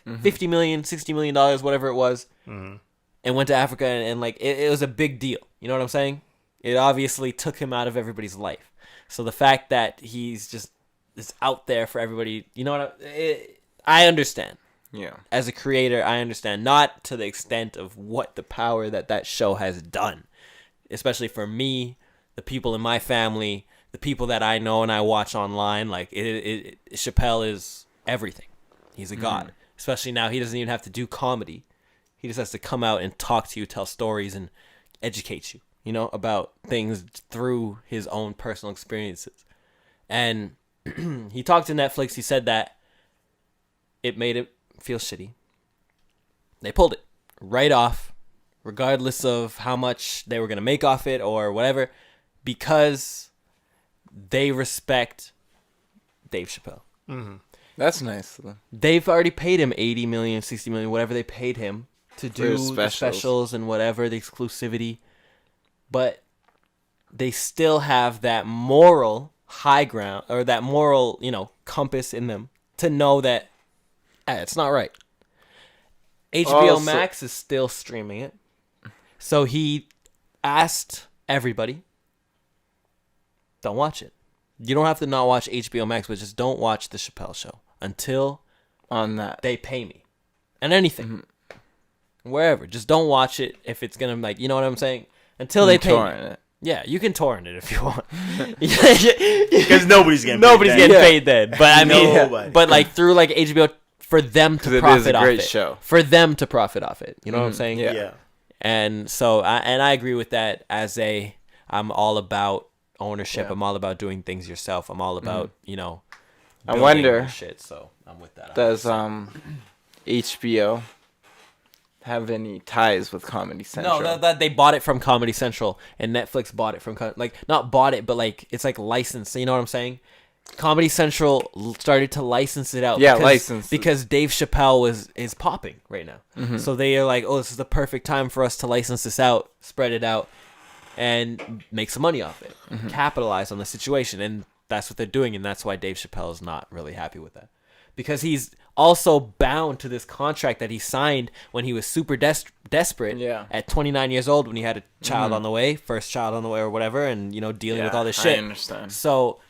$50 million, $60 million, whatever it was. And went to Africa and like, it was a big deal. You know what I'm saying? It obviously took him out of everybody's life. So the fact that he's just is out there for everybody, you know what I understand. Yeah. As a creator, I understand. Not to the extent of what the power that show has done. Especially for me, the people in my family, the people that I know and I watch online, like Chappelle is everything. He's a god. Especially now, he doesn't even have to do comedy. He just has to come out and talk to you, tell stories, and educate you, you know, about things through his own personal experiences. And he talked to Netflix. He said that it made it feel shitty. They pulled it right off, regardless of how much they were going to make off it or whatever, because they respect Dave Chappelle. Mm-hmm. That's nice. They've already paid him $80 million, $60 million, whatever they paid him to do the specials and whatever, the exclusivity. But they still have that moral high ground, or that moral, you know, compass in them to know that it's not right. HBO Max is still streaming it. So he asked everybody, don't watch it. You don't have to not watch HBO Max, but just don't watch the Chappelle Show until they pay me. And anything. Mm-hmm. Wherever. Just don't watch it if it's going to, like, you know what I'm saying? Until they pay me. It. Yeah, you can torrent it if you want. Because nobody's getting paid then. But I mean, but like through like HBO, for them to profit off it. Show. For them to profit off it. You know what I'm saying? Yeah. And so, I agree with that I'm all about ownership. Yeah. I'm all about doing things yourself. I'm all about, you know, I wonder shit. So I'm with that. Does HBO have any ties with Comedy Central? No, that they bought it from Comedy Central, and Netflix bought it from not bought it, but like it's like licensed. You know what I'm saying? Comedy Central started to license it out. Yeah, license because Dave Chappelle is popping right now. Mm-hmm. So they are like, oh, this is the perfect time for us to license this out, spread it out, and make some money off it, capitalize on the situation. And that's what they're doing, and that's why Dave Chappelle is not really happy with that, because he's also bound to this contract that he signed when he was super desperate at 29 years old, when he had a child on the way, first child on the way or whatever, and, you know, dealing with all this shit. I understand. So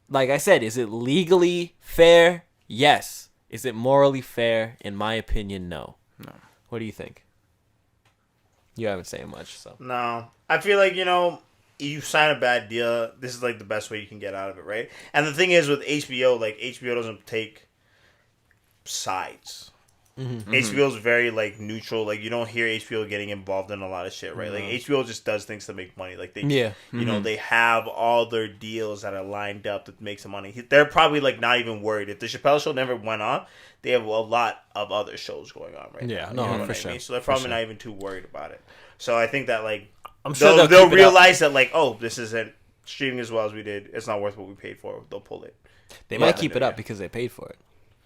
like I said, is it legally fair? Yes. Is it morally fair? In my opinion, no. What do you think? You haven't said much, so. No. I feel like, you know, you sign a bad deal, this is like the best way you can get out of it, right? And the thing is with HBO, like HBO doesn't take sides. Mm-hmm. HBO is very like neutral. Like you don't hear HBO getting involved in a lot of shit, right? Mm-hmm. Like HBO just does things to make money. Like they, you know, they have all their deals that are lined up to make some money. They're probably like not even worried. If the Chappelle Show never went on, they have a lot of other shows going on right now. Yeah, you know for sure. I mean? So they're probably not even too worried about it. So I think that like I'm sure they'll realize that like, oh, this isn't streaming as well as we did. It's not worth what we paid for. They'll pull it. They might keep it up because they paid for it.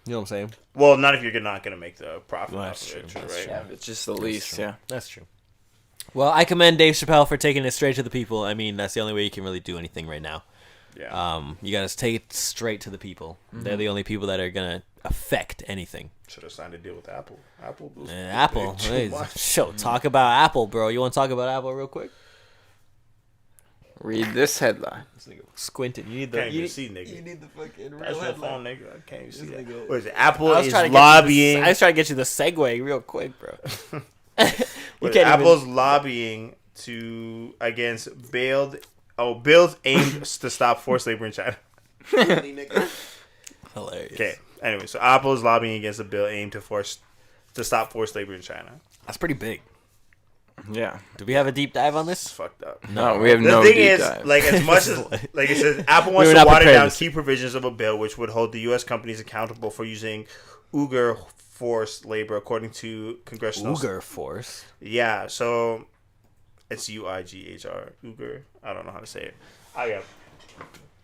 You know what I'm saying? Well, not if you're not going to make the profit. Well, that's true. Right? Yeah, it's just the least. Yeah, that's true. Well, I commend Dave Chappelle for taking it straight to the people. I mean, that's the only way you can really do anything right now. Yeah. You got to take it straight to the people. Mm-hmm. They're the only people that are going to affect anything. Should have signed a deal with Apple. Apple. Hey, talk about Apple, bro. You want to talk about Apple real quick? Read this headline. This nigga squinting. You need the. Can't even see, nigga. You need the fucking real That's headline. your phone, nigga. I can't even see that. Nigga. What is it? Apple is lobbying. I was trying to get you the segue real quick, bro. Apple's lobbying against bills aimed to stop forced labor in China. Hilarious. Okay. Anyway, so Apple is lobbying against a bill aimed to stop forced labor in China. That's pretty big. Yeah. Do we have a deep dive on this? It's fucked up. No, we have no deep dive. The thing is, like, as much as, like it says, Apple wants to water down key provisions of a bill which would hold the U.S. companies accountable for using Uyghur forced labor, according to congressional... Uyghur force? Yeah, so it's Uyghur. Uyghur. I don't know how to say it.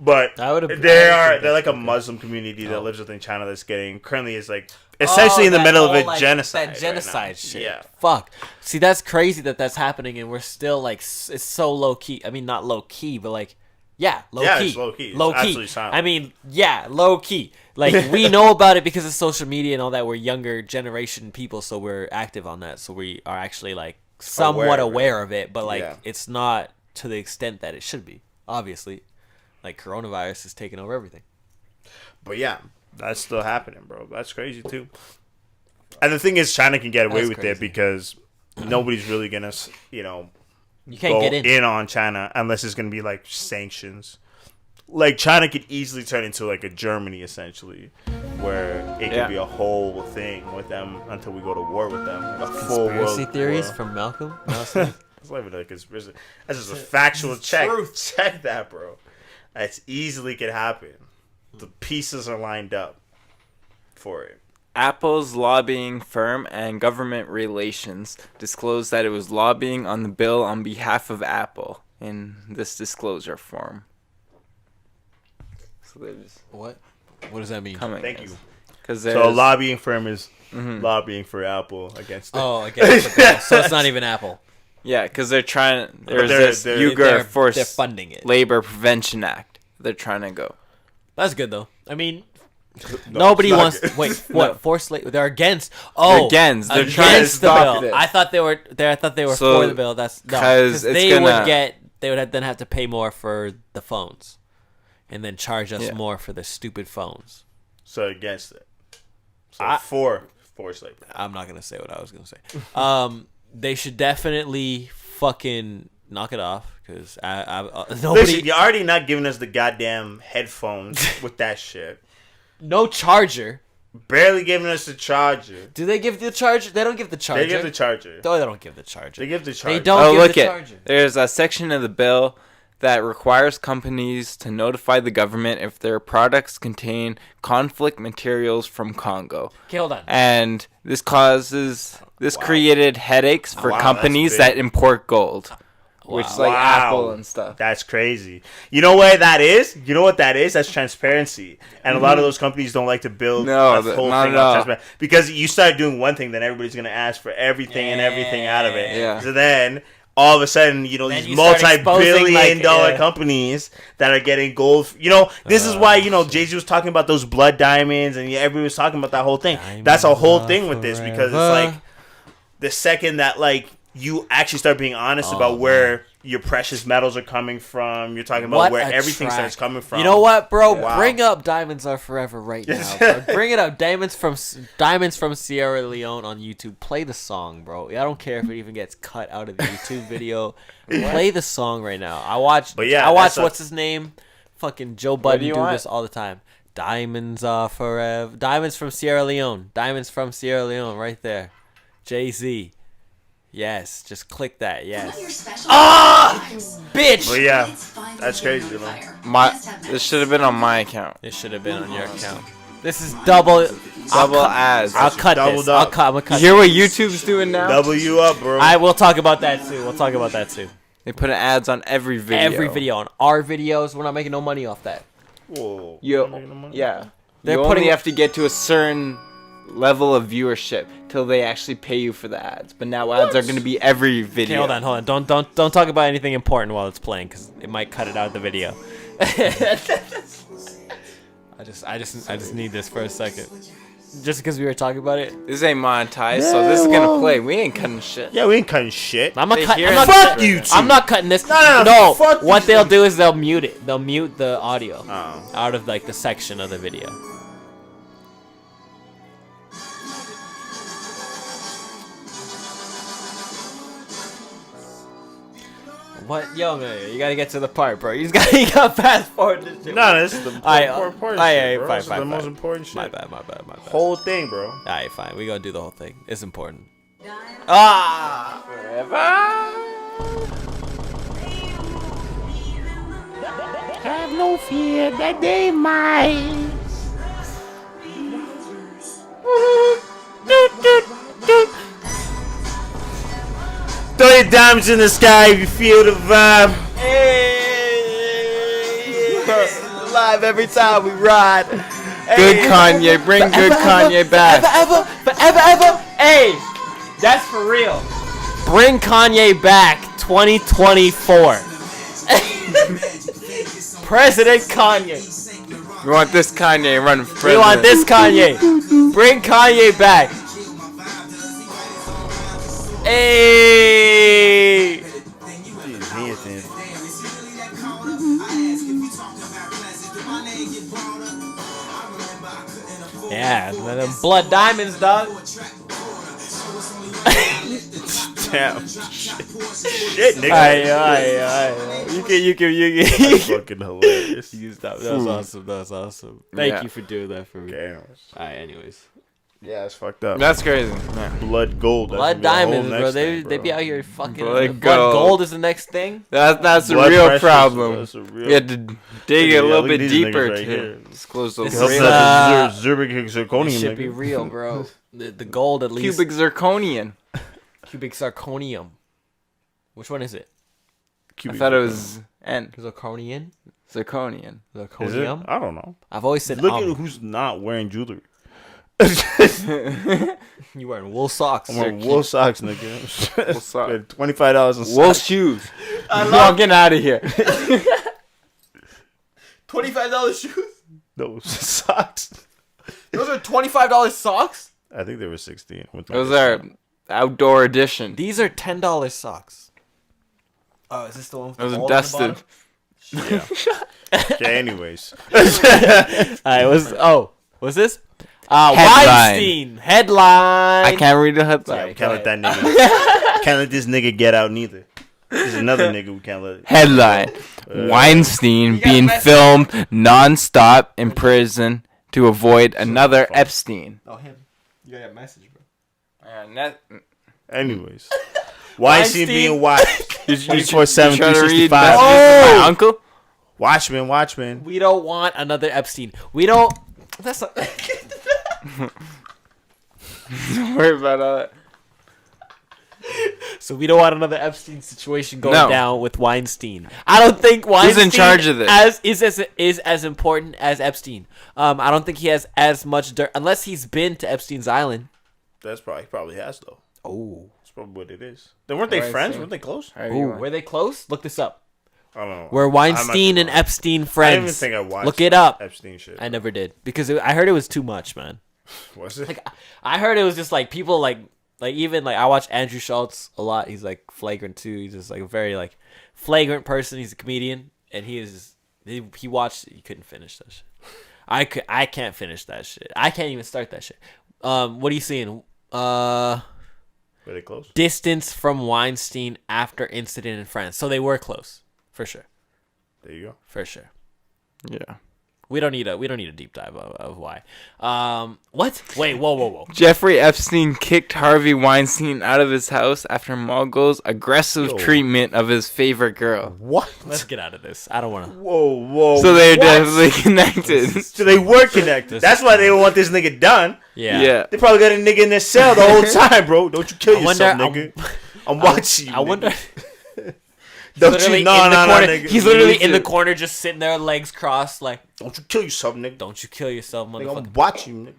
But they're like a Muslim community that lives within China that's currently is like essentially in the middle of a genocide. That genocide shit. Yeah. Fuck. See, that's crazy that's happening, and we're still like, it's so low key. I mean, not low key, but like, low key. It's low key. Low it's key. Absolutely silent. I mean, low key. Like we know about it because of social media and all that. We're younger generation people, so we're active on that. So we are actually like somewhat aware of it, but like it's not to the extent that it should be. Obviously. Like, coronavirus is taking over everything. But yeah, that's still happening, bro. That's crazy, too. And the thing is, China can get away with it because nobody's really going to, you know, You can't get in on China unless it's going to be like sanctions. Like China could easily turn into like a Germany essentially, where it could be a whole thing with them until we go to war with them. Like a full conspiracy world theories war. from Malcolm. No, It's not even a conspiracy. That's just a factual check. Truth. Check that, bro. That's easily could happen. The pieces are lined up for it. Apple's lobbying firm and government relations disclosed that it was lobbying on the bill on behalf of Apple in this disclosure form. So what? What does that mean? Thank you. So a lobbying firm is lobbying for Apple against it. Oh, against the bill. So it's not even Apple. Yeah, because they're trying. There's this Uyghur Forced they're funding it. Labor Prevention Act. They're trying to go. That's good though. I mean, nobody wants. Good. Wait, what? Forced labor? They're against. Oh, they're against. They're against trying to the stop bill. it. I thought they were. I thought they were So, for the bill. That's no, 'cause it's they gonna- would get. They would then have to pay more for the phones, and then charge us more for the stupid phones. So against it. So for forced labor. I'm not gonna say what I was gonna say. They should definitely fucking knock it off because nobody. Listen, you're already not giving us the goddamn headphones with that shit. No charger. Barely giving us the charger. Do they give the charger? They don't give the charger. They give the charger. No, they don't give the charger. They give the charger. They don't give look the it. charger. There's a section of the bill that requires companies to notify the government if their products contain conflict materials from Congo. Okay, hold on. And this created headaches for companies that import gold, which is like Apple and stuff. That's crazy. You know what that is? You know what that is? That's transparency. And a lot of those companies don't like to build No, the whole not thing at all. on transparency. Because you start doing one thing, then everybody's going to ask for everything and everything out of it. Yeah. So then all of a sudden, you know, Then these you start exposing, multi-billion-dollar like, companies that are getting gold. You know, this is why, you know, Jay-Z was talking about those blood diamonds, and everybody was talking about that whole thing. That's a whole thing with this, because it's like the second that, like, you actually start being honest about where your precious metals are coming from, you're talking about where everything starts coming from. You know what, bro? Wow. Bring up "Diamonds Are Forever" right now. Bro. Bring it up. Diamonds from Sierra Leone on YouTube. Play the song, bro. I don't care if it even gets cut out of the YouTube video. Play the song right now. I watch. But yeah, I watch. What's his name? Fucking Joe Budden do want? this all the time. Diamonds are forever. Diamonds from Sierra Leone. Diamonds from Sierra Leone. Right there. Jay-Z. Yes, just click that. Yes. Bitch. But yeah, that's crazy, man. This should have been on my account. This should have been on your account. This is double ads. I'll cut this. I'm gonna cut. You hear what YouTube's doing now? Double you up, bro. I will talk about that too. They put ads on every video. Every video on our videos. We're not making no money off that. Whoa. Yeah. They're You putting- only have to get to a certain level of viewership till they actually pay you for the ads. But now ads are going to be every Okay, video. hold on. Don't talk about anything important while it's playing because it might cut it out of the video. I just need this for a second. Just because we were talking about it. This ain't monetized, so this is going to play. We ain't cutting shit. Yeah, we ain't cutting shit. I'm not They cutting. hear I'm it. not, Fuck you two. I'm not cutting this. No, fuck What you they'll two. do is they'll mute it. They'll mute the audio Oh. out of like the section of the video. What? Yo, man, you gotta get to the part, bro. You got fast forward this shit. No, this is the important shit, bro. Fine, This is the most important shit. My bad. Whole thing, bro. Alright, fine. We gonna do the whole thing. It's important. Have no fear that they might. Throw your diamonds in the sky if you feel the vibe. Live every time we ride. Good Kanye. Bring good Kanye back. Forever. Hey, that's for real. Bring Kanye back 2024. President Kanye. We want this Kanye running for We president. want this Kanye. Bring Kanye back. Hey. Yeah, them blood diamonds, dog. Damn. Shit, nigga. Alright. You can. That's fucking hilarious. You stop. That was awesome. Thank you for doing that for me. Damn. Alright, anyways. Yeah, it's fucked up. That's crazy. Yeah. Blood gold. Blood diamonds, bro. They be out here fucking. Blood Blood gold. gold is the next thing. That's a Blood real pressure, problem. that's a real- We had to dig a little look bit at these deeper niggas right to here. disclose This those is, real Zurich zirconium. It should be real, bro. The gold at least. cubic zirconian. Cubic zirconium. Which one is it? I thought it was N. Zirconian. Zirconian. Is it? Zirconium. I don't know. I've always said. Look at who's not wearing jewelry. You wearing wool socks. I'm wearing wool socks, nigga. Wool socks. $25 on Wool socks. shoes. Walking out of here. $25 shoes. Those socks. Those are $25 socks. I think they were 16. Those are outdoor edition. These are $10 socks. Oh, is this the one with Those the are hole dusted. in the bottom? Yeah. Okay, anyways. What's this? Headline. Weinstein headline. I can't read the headline. Sorry. Can't let that nigga. Can't let this nigga get out neither. There's another nigga we can't let. Headline: Weinstein being filmed non-stop in prison to avoid another Epstein. Oh, him. You got a message, bro. Anyways. Weinstein being watched. 24/7, trying to read 365. messages from my uncle? Watchmen. We don't want another Epstein. We don't. That's not. Don't worry about all that. So we don't want another Epstein situation going No. down with Weinstein. I don't think Weinstein in charge of this? is as important as Epstein. I don't think he has as much dirt unless he's been to Epstein's Island. That's probably has though. Oh, That's probably what it is. Then weren't they Right, friends? so- Weren't they close? were they close? Look this up. I don't know. Were Weinstein and Epstein I friends? didn't even think I watched. Look it up. Epstein shit. I never did because I heard it was too much, man. Was it? Like I heard it was just like people like even like I watch Andrew Schultz a lot. He's like flagrant too. He's just like a very like flagrant person. He's a comedian and he watched. He couldn't finish that shit. I can't finish that shit. I can't even start that shit. What are you seeing? Were they close? Distance from Weinstein after incident in France. So they were close for sure. There you go. For sure. Yeah. We don't need a deep dive of why. What? Wait, whoa. Jeffrey Epstein kicked Harvey Weinstein out of his house after Mogul's aggressive treatment of his favorite girl. What? Let's get out of this. I don't want to. Whoa. So they're what? definitely connected. So they were connected. That's why they don't want this nigga done. Yeah. They probably got a nigga in their cell the whole time, bro. Don't you kill I yourself, wonder- nigga. I'm watching you. I wonder. Nigga. Don't you? Literally No, in the no, corner. nigga. He's literally in the corner, just sitting there, legs crossed, like, Don't you kill yourself, nigga. "Don't you kill yourself, Nigga, motherfucker." I'm watching you, nigga.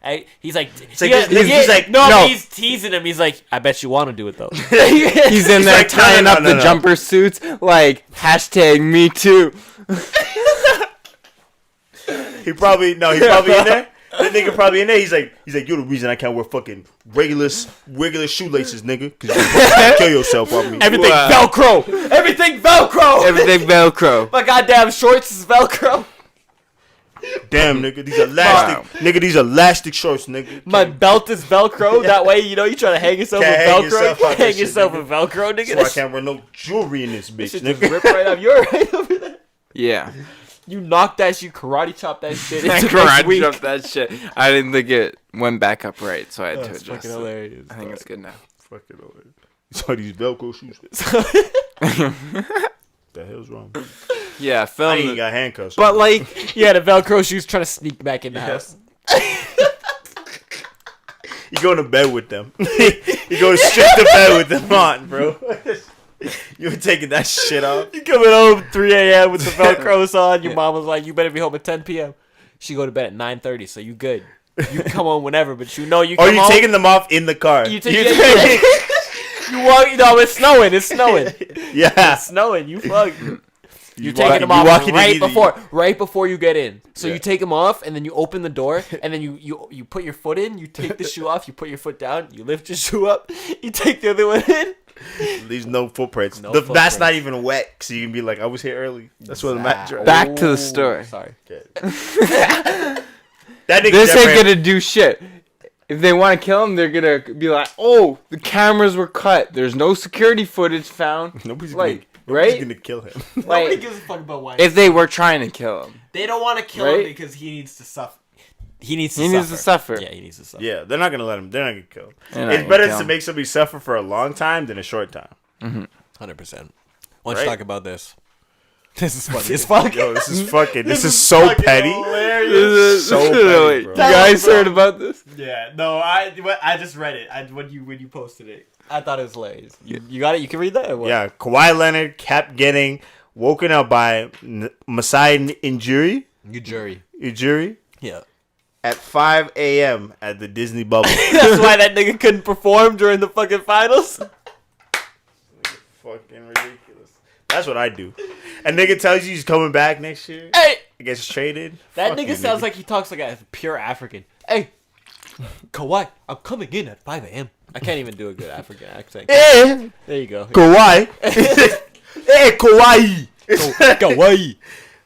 Hey, he's like, like he's like, no, no. he's teasing him. He's like, "I bet you want to do it though." He's in there like, no, tying no, up no, the no. jumper suits like #me too. He probably in there. That nigga probably in there. He's like, you're the reason I can't wear fucking regular shoelaces, nigga. Cause you kill yourself on me. Everything Wow. Velcro. Everything Velcro. Everything Velcro. My goddamn shorts is Velcro. Damn, nigga, these elastic, nigga, these elastic shorts, nigga. My belt is Velcro. That way, you try to hang yourself Can't with hang Velcro. yourself You out can't that hang shit, yourself nigga. with Velcro, nigga. So I can't wear no jewelry in this bitch, Shit just nigga. rip right off. You're right over there. Yeah. You knocked that shit, karate chop that shit. I It's karate chopped that shit. I didn't think it went back up right, so I had to That's adjust fucking it. hilarious. I think it's good now. Fucking over. You saw these Velcro shoes. The hell's wrong? Yeah, I film ain't it. got handcuffs. But like, Yeah, the Velcro shoes trying to sneak back in the house. you going to bed with them. You go straight to bed with them on, bro. You were taking that shit off. You coming home 3 a.m. with the Velcros on. Your mom was like, "You better be home at 10 p.m." She go to bed at 9:30, so you good. You can come home whenever, but you Or come you home. taking them off in the car? You walk. No, it's snowing. It's snowing. Yeah. It's snowing. You fuck. You're walk- taking them you off walking in right before you get in. So Yeah. you take them off, and then you open the door, and then you put your foot in. You take the shoe off. You put your foot down. You lift your shoe up. You take the other one in. Leaves no footprints. No That's footprints. not even wet, so you can be like, I was here early. That's what the match. Back to the story. Sorry. That nigga This Jeffrey, ain't gonna do shit. if they want to kill him, they're gonna be like, "Oh, the cameras were cut. There's no security footage found." Nobody's right? gonna kill him. Nobody gives a fuck about why. If they were trying to kill him, they don't want to kill him because he needs to suffer. He needs to suffer. Yeah, he needs to suffer. Yeah, they're not gonna let him. They're not gonna kill him. They're It's better to make somebody suffer for a long time than a short time. 100%. Why don't you talk about this? This is funny as fuck. Yo, this is fucking. This is so petty. hilarious. So petty, bro. You guys heard about this? Yeah, no, I just read it. When you posted it, I thought it was hilarious. You got it. You can read that. Or what? Yeah, Kawhi Leonard kept getting woken up by Masai Ujiri. Ujiri. Yeah. At 5 a.m. at the Disney bubble. That's why that nigga couldn't perform during the fucking finals. Fucking ridiculous. That's what I do. A nigga tells you he's coming back next year. Hey, He gets traded. that Fuck nigga you, sounds like he talks like a pure African. Hey, Kawhi, I'm coming in at 5 a.m. I can't even do a good African accent. Hey, There you go. Kawhi. Hey, Kawhi. Kawhi.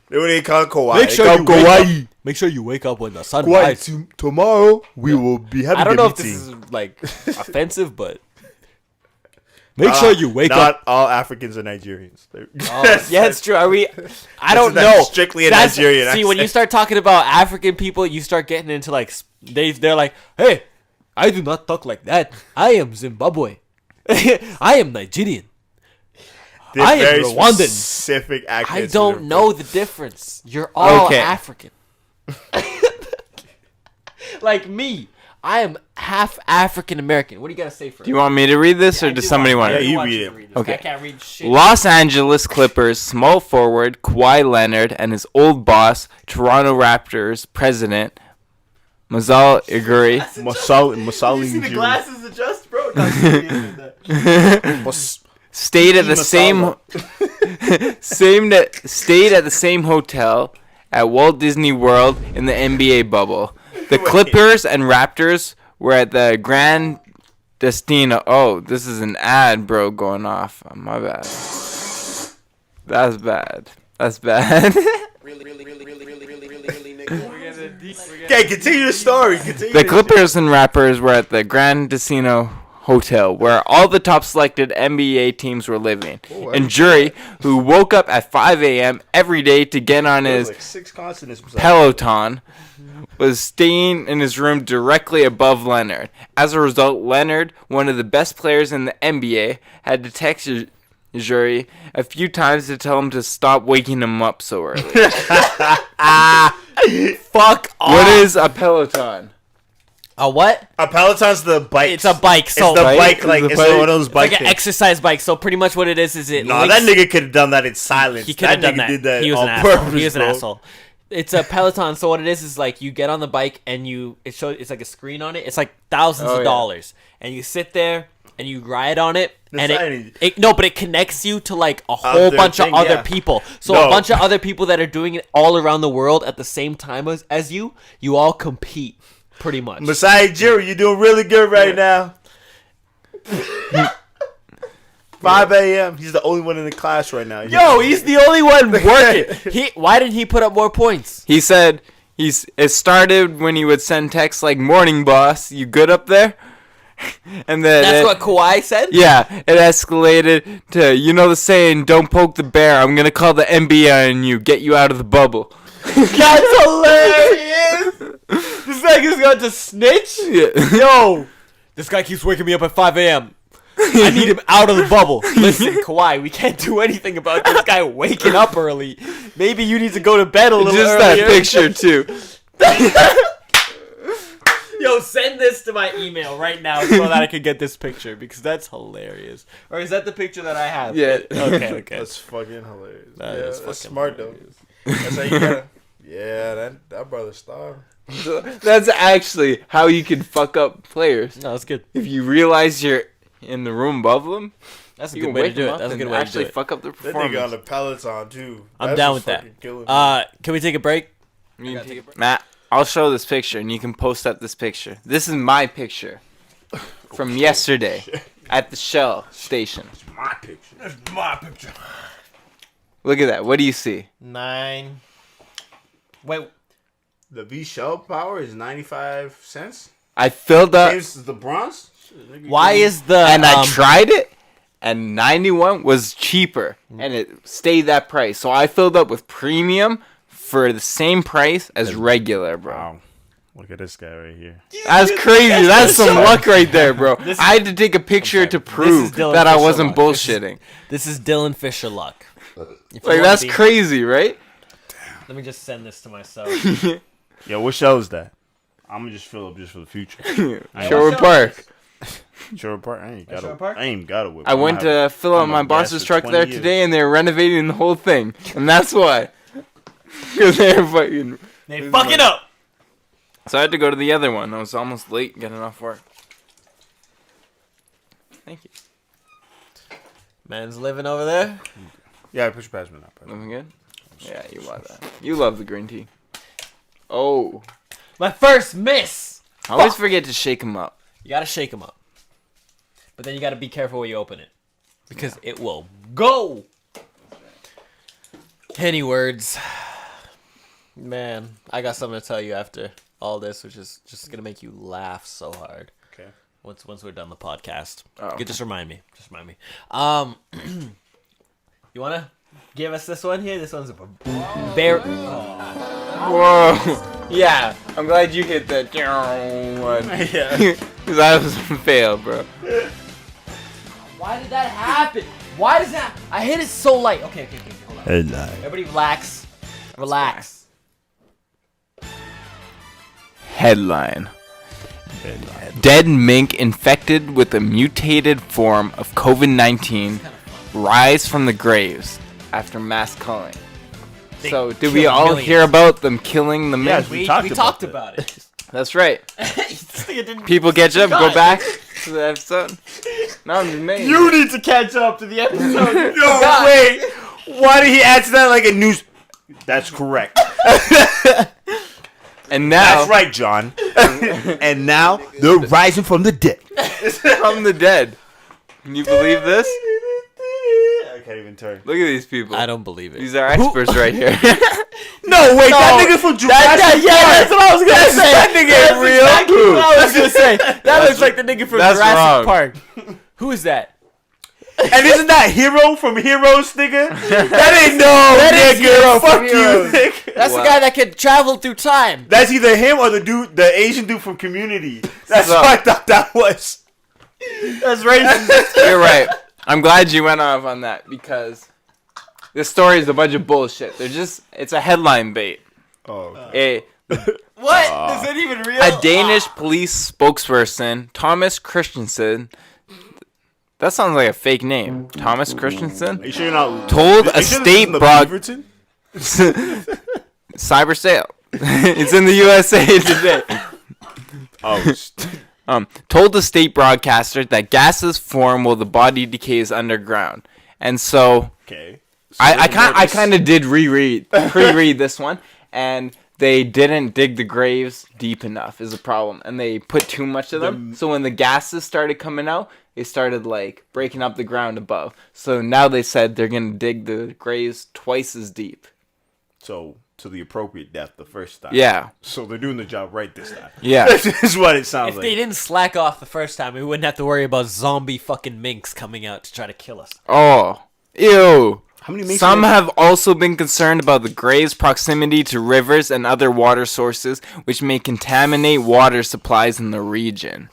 What do they call Kawhi? Make sure They you call Kawhi. Make sure you wake up when the sun rises. Kawhi. Tomorrow we will be having I don't a know if meeting. this is like offensive, but make sure you wake up. Not all Africans are Nigerians. Yeah, it's true. Are we? I don't know. Strictly a Nigerian. See, when you start talking about African people, you start getting into like they're like, hey, I do not talk like that. I am Zimbabwe. I am Nigerian. I am Rwandan. Specific I accents. don't know the difference. You're all African. Like me, I am half African American. What do you gotta say for it? Do you want me to read this, or does somebody want Yeah, to? you read it. Okay. I can't read shit. Los Angeles Clippers small forward Kawhi Leonard and his old boss, Toronto Raptors president Masai Ujiri, Masai You see the Ujiri. glasses adjust, bro? stayed at the stayed at the same hotel at Walt Disney World in the NBA bubble. The Clippers and Raptors were at the Grand Destino. Oh, this is an ad, bro, going off. Oh, my bad. That's bad. That's bad. Okay, continue the story. Continue The Clippers and Raptors were at the Grand Casino Hotel, where all the top selected NBA teams were living. And Jury, who woke up at 5 a.m. every day to get on his like 6 consonants. Peloton, was staying in his room directly above Leonard. As a result, Leonard, one of the best players in the NBA, had to text Jury a few times to tell him to stop waking him up so early. Fuck off. What is a Peloton? A what? A Peloton's the bike. It's a bike. So it's the Right? bike, like It's it's the bike. one of those bike like an things. exercise bike. So pretty much what it is it No, links- that nigga could have done that in silence. He could have done nigga that. did that He was on an asshole. purpose, He was an bro. asshole. It's a Peloton. So what it is like you get on the bike and it's like a screen on it. It's like thousands of dollars, and you sit there and you ride on it, and but it connects you to like a whole Other bunch thing, of other yeah. people. So No. a bunch of other people that are doing it all around the world at the same time as you all compete pretty much. Masai Ujiri, you're doing really good right now. 5 a.m. He's the only one in the class right now. Yo, he's the only one working. Why didn't he put up more points? He said it started when he would send texts like, "Morning, boss. You good up there?" And then That's what Kawhi said? Yeah, it escalated to, you know the saying, "Don't poke the bear. I'm gonna call the NBA on you, get you out of the bubble." That's hilarious. This nigga's got to snitch? Yeah. Yo, this guy keeps waking me up at 5 a.m. I need him out of the bubble. Listen, Kawhi, we can't do anything about this guy waking up early. Maybe you need to go to bed a little Just earlier. that picture too. Yo, send this to my email right now so that I can get this picture because that's hilarious. Or is that the picture that I have? Yeah. Okay. That's fucking hilarious. That's that's fucking smart hilarious. though. That's how you gotta. Yeah, that brother starved. That's actually how you can fuck up players. No, that's good. If you realize you're in the room above them, That's a you good can way to wake do them it. up That's a and good way to do actually it. fuck up their That nigga on performance. the Peloton too. I'm That's down what's with that. fucking killing me. Can we take a break? Matt, I'll show this picture and you can post up this picture. This is my picture from yesterday at the Shell station. My picture. That's my picture. Look at that. What do you see? 9. Wait. The V Shell power is 95 cents. I filled up. This is the bronze. Why is the And I tried it, and 91 was cheaper, and it stayed that price. So I filled up with premium for the same price as regular, bro. Wow. Look at this guy right here. That's crazy. That's some luck right there, bro. I had to take a picture to prove Dylan that I Fisher wasn't luck. bullshitting. This is Dylan Fisher luck. Like, that's crazy, right? Let me just send this to myself. Yo, what show is that? I'm gonna just fill up just for the future. Sherwood Park. Sherwood Park. I ain't Sherwood Park? got it. I went to fill up my boss's truck there today, and they were renovating the whole thing. And that's why. Because they're fucking... They fuck it up! So I had to go to the other one. I was almost late getting off work. Thank you. Man's living over there. Yeah, push past me now. Living good? Yeah, you love that. You love the green tea. Oh. My first miss! I always forget to shake them up. You gotta shake them up. But then you gotta be careful when you open it. Because it will go! Any words? Man, I got something to tell you after all this, which is just gonna make you laugh so hard. Okay. Once we're done the podcast. Oh. Just remind me. You wanna give us this one here? This one's a bear. Whoa. Yeah, I'm glad you hit that one. Yeah. Because that was a fail, bro. Why did that happen? Why does that? I hit it so light. Okay, hold on. Headline. Everybody relax. Relax. Headline. Dead mink infected with a mutated form of COVID-19 rise from the graves after mass culling. So, did we all hear about them killing the mink? Yes, We talked talked about about it. That's right. This nigga didn't- People catch up, go God. back to the episode. No, I'm just making You need to catch up to the episode. No, God. wait. Why did he answer that like a news? That's correct. And now, That's right, John. And now they're rising from the dead. from the dead. Can you believe this? I can't even turn. Look at these people. I don't believe it. These are experts right here. No, wait, that nigga from Jurassic That's what I was gonna say. That nigga That's ain't real. exactly what I was gonna say. That looks like the nigga from that's Jurassic wrong. Park. Who is that? And isn't that Hero from Heroes, nigga? That ain't is nigga. Hero Fuck from you, Heroes. nigga. That's Wow. the guy that can travel through time. That's either him or the Asian dude from Community. That's So- what I thought that was. That's racist. You're right. I'm glad you went off on that because this story is a bunch of bullshit. It's a headline bait. Oh, What? Is that even real? A Danish police spokesperson, Thomas Christensen, that sounds like a fake name. Thomas Christensen? Are you sure you're not Told Are a you sure this state isn't the broad- Beaverton? Cyber sale. It's in the USA today. Oh, Told the state broadcaster that gases form while the body decays underground. And so okay. I kind of did pre-read this one, and they didn't dig the graves deep enough is the problem, and they put too much of them. So when the gases started coming out, they started like breaking up the ground above. So now they said they're gonna dig the graves twice as deep. So to the appropriate depth the first time. Yeah, So they're doing the job right this time. yeah. This is what it sounds If like. they didn't slack off the first time, we wouldn't have to worry about zombie fucking minks coming out to try to kill us. Oh, ew. How many minks Some are there? have also been concerned about the graves' proximity to rivers and other water sources, which may contaminate water supplies in the region.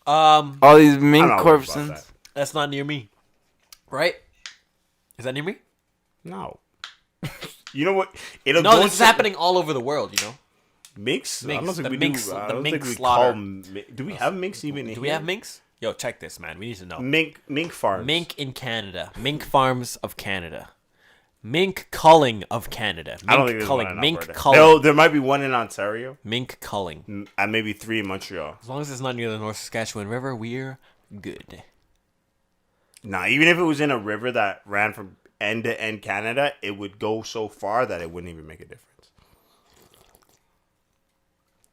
All these I mink don't know corpses. about that. That's not near me, right? Is that near me? No. You know what? It'll No, go this into- is happening all over the world. You know. Minks? I Minks, don't think the we minks- do. I the don't mink think we slaughter. call. Do we have minks even? In Do we here? have minks? Yo, check this, man. We need to know. Mink farms? Mink in Canada. Mink farms of Canada. Mink culling of Canada. Mink I don't think there's culling. one in Mink Alberta. culling. There might be one in Ontario, Mink culling. and maybe 3 in Montreal. As long as it's not near the North Saskatchewan River, we're good. Nah, even if it was in a river that ran from end to end Canada, it would go so far that it wouldn't even make a difference.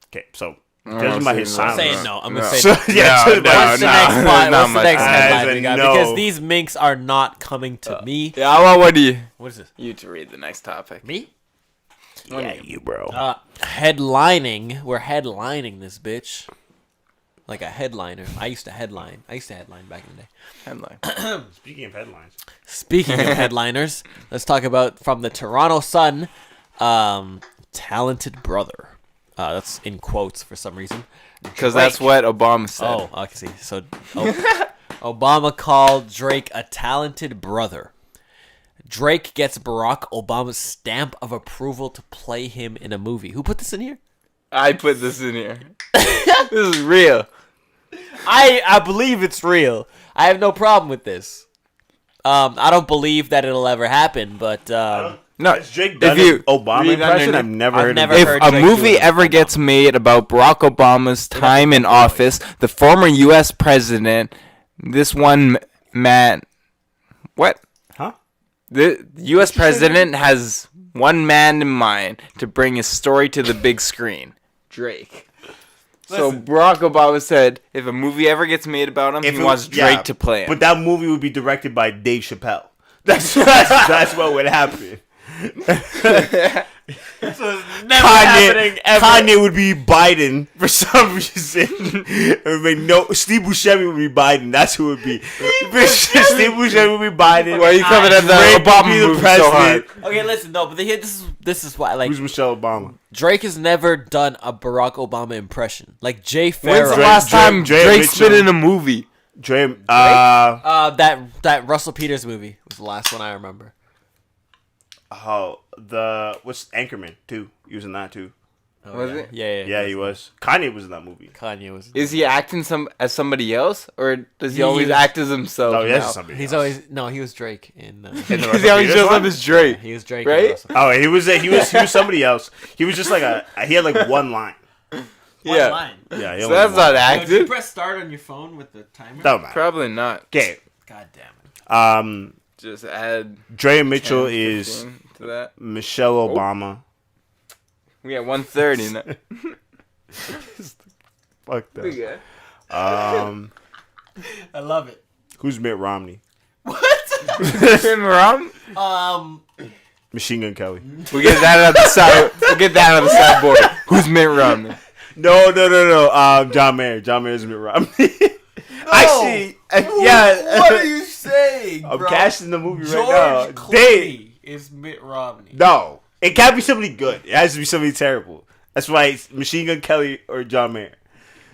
Okay, so judging by his I'm I'm silence, saying no. I'm gonna No. say So, no. yeah, No, so no, What's the next line? not What's the much. next headline As we a got? no. Because these minks are not coming to me. Yeah, I want What is this? you to read the next topic. Me? Yeah, you, bro. Headlining. We're headlining this bitch. Like a headliner. I used to headline back in the day. Headline. Speaking of headlines. Speaking of headliners, let's talk about from the Toronto Sun, talented brother. That's in quotes for some reason. Because that's what Obama said. Oh, I can see. So Obama called Drake a talented brother. Drake gets Barack Obama's stamp of approval to play him in a movie. Who put this in here? I put this in here. This is real. I believe it's real. I have no problem with this. I don't believe that it'll ever happen, but No, Has Drake done if you an Obama read impression? underneath- I've never I've heard never of it. if heard a Drake movie do it. ever gets made about Barack Obama's time in office, the former U.S. president, this one man, what? Huh? The U.S. president has one man in mind to bring his story to the big screen. Drake. So Barack Obama said, if a movie ever gets made about him, he wants Drake to play him. But that movie would be directed by Dave Chappelle. That's what would happen. Kanye would be Biden for some reason. It would make Steve Buscemi would be Biden. That's who it would be. Steve Buscemi would be Biden. Why are you coming at the Drake would Obama be the movie so president. hard? okay, listen, no, but this is why, like, Who's Michelle Obama? Drake has never done a Barack Obama impression. Like Jay When's Farrell. the last time Dre Drake Mitchell. spit in a movie? Dre. That Russell Peters movie was the last one I remember. What's Anchorman too? He was in that too. Oh, Was yeah. it? Yeah, Yeah, he was. Kanye was in that movie. Kanye was. Is he acting as somebody else, or does he He always was- act as himself? Oh, yes, now? somebody. He's else. always no. He was Drake in. Because he always shows up as Drake. He was Drake, Right? in Russell. Oh, he was somebody else. He was just like he had like one line. Yeah. Line. Yeah, he So only that's had not one. Did you acting. press start on your phone with the timer? Don't matter. Probably not. Okay. God damn it. Just add Dre Mitchell 10, is 15 to that. Michelle Obama. We got 130 now. Fuck that. Okay. I love it. Who's Mitt Romney? Tim Rom? Machine Gun Kelly. We get that on the side. We get that on the sideboard. Who's Mitt Romney? No. John Mayer. John Mayer's Mitt Romney. Actually, yeah. What are you saying, I'm bro? casting the movie George right now. Clooney is Mitt Romney. No, it can't be somebody good. It has to be somebody terrible. That's why it's Machine Gun Kelly or John Mayer.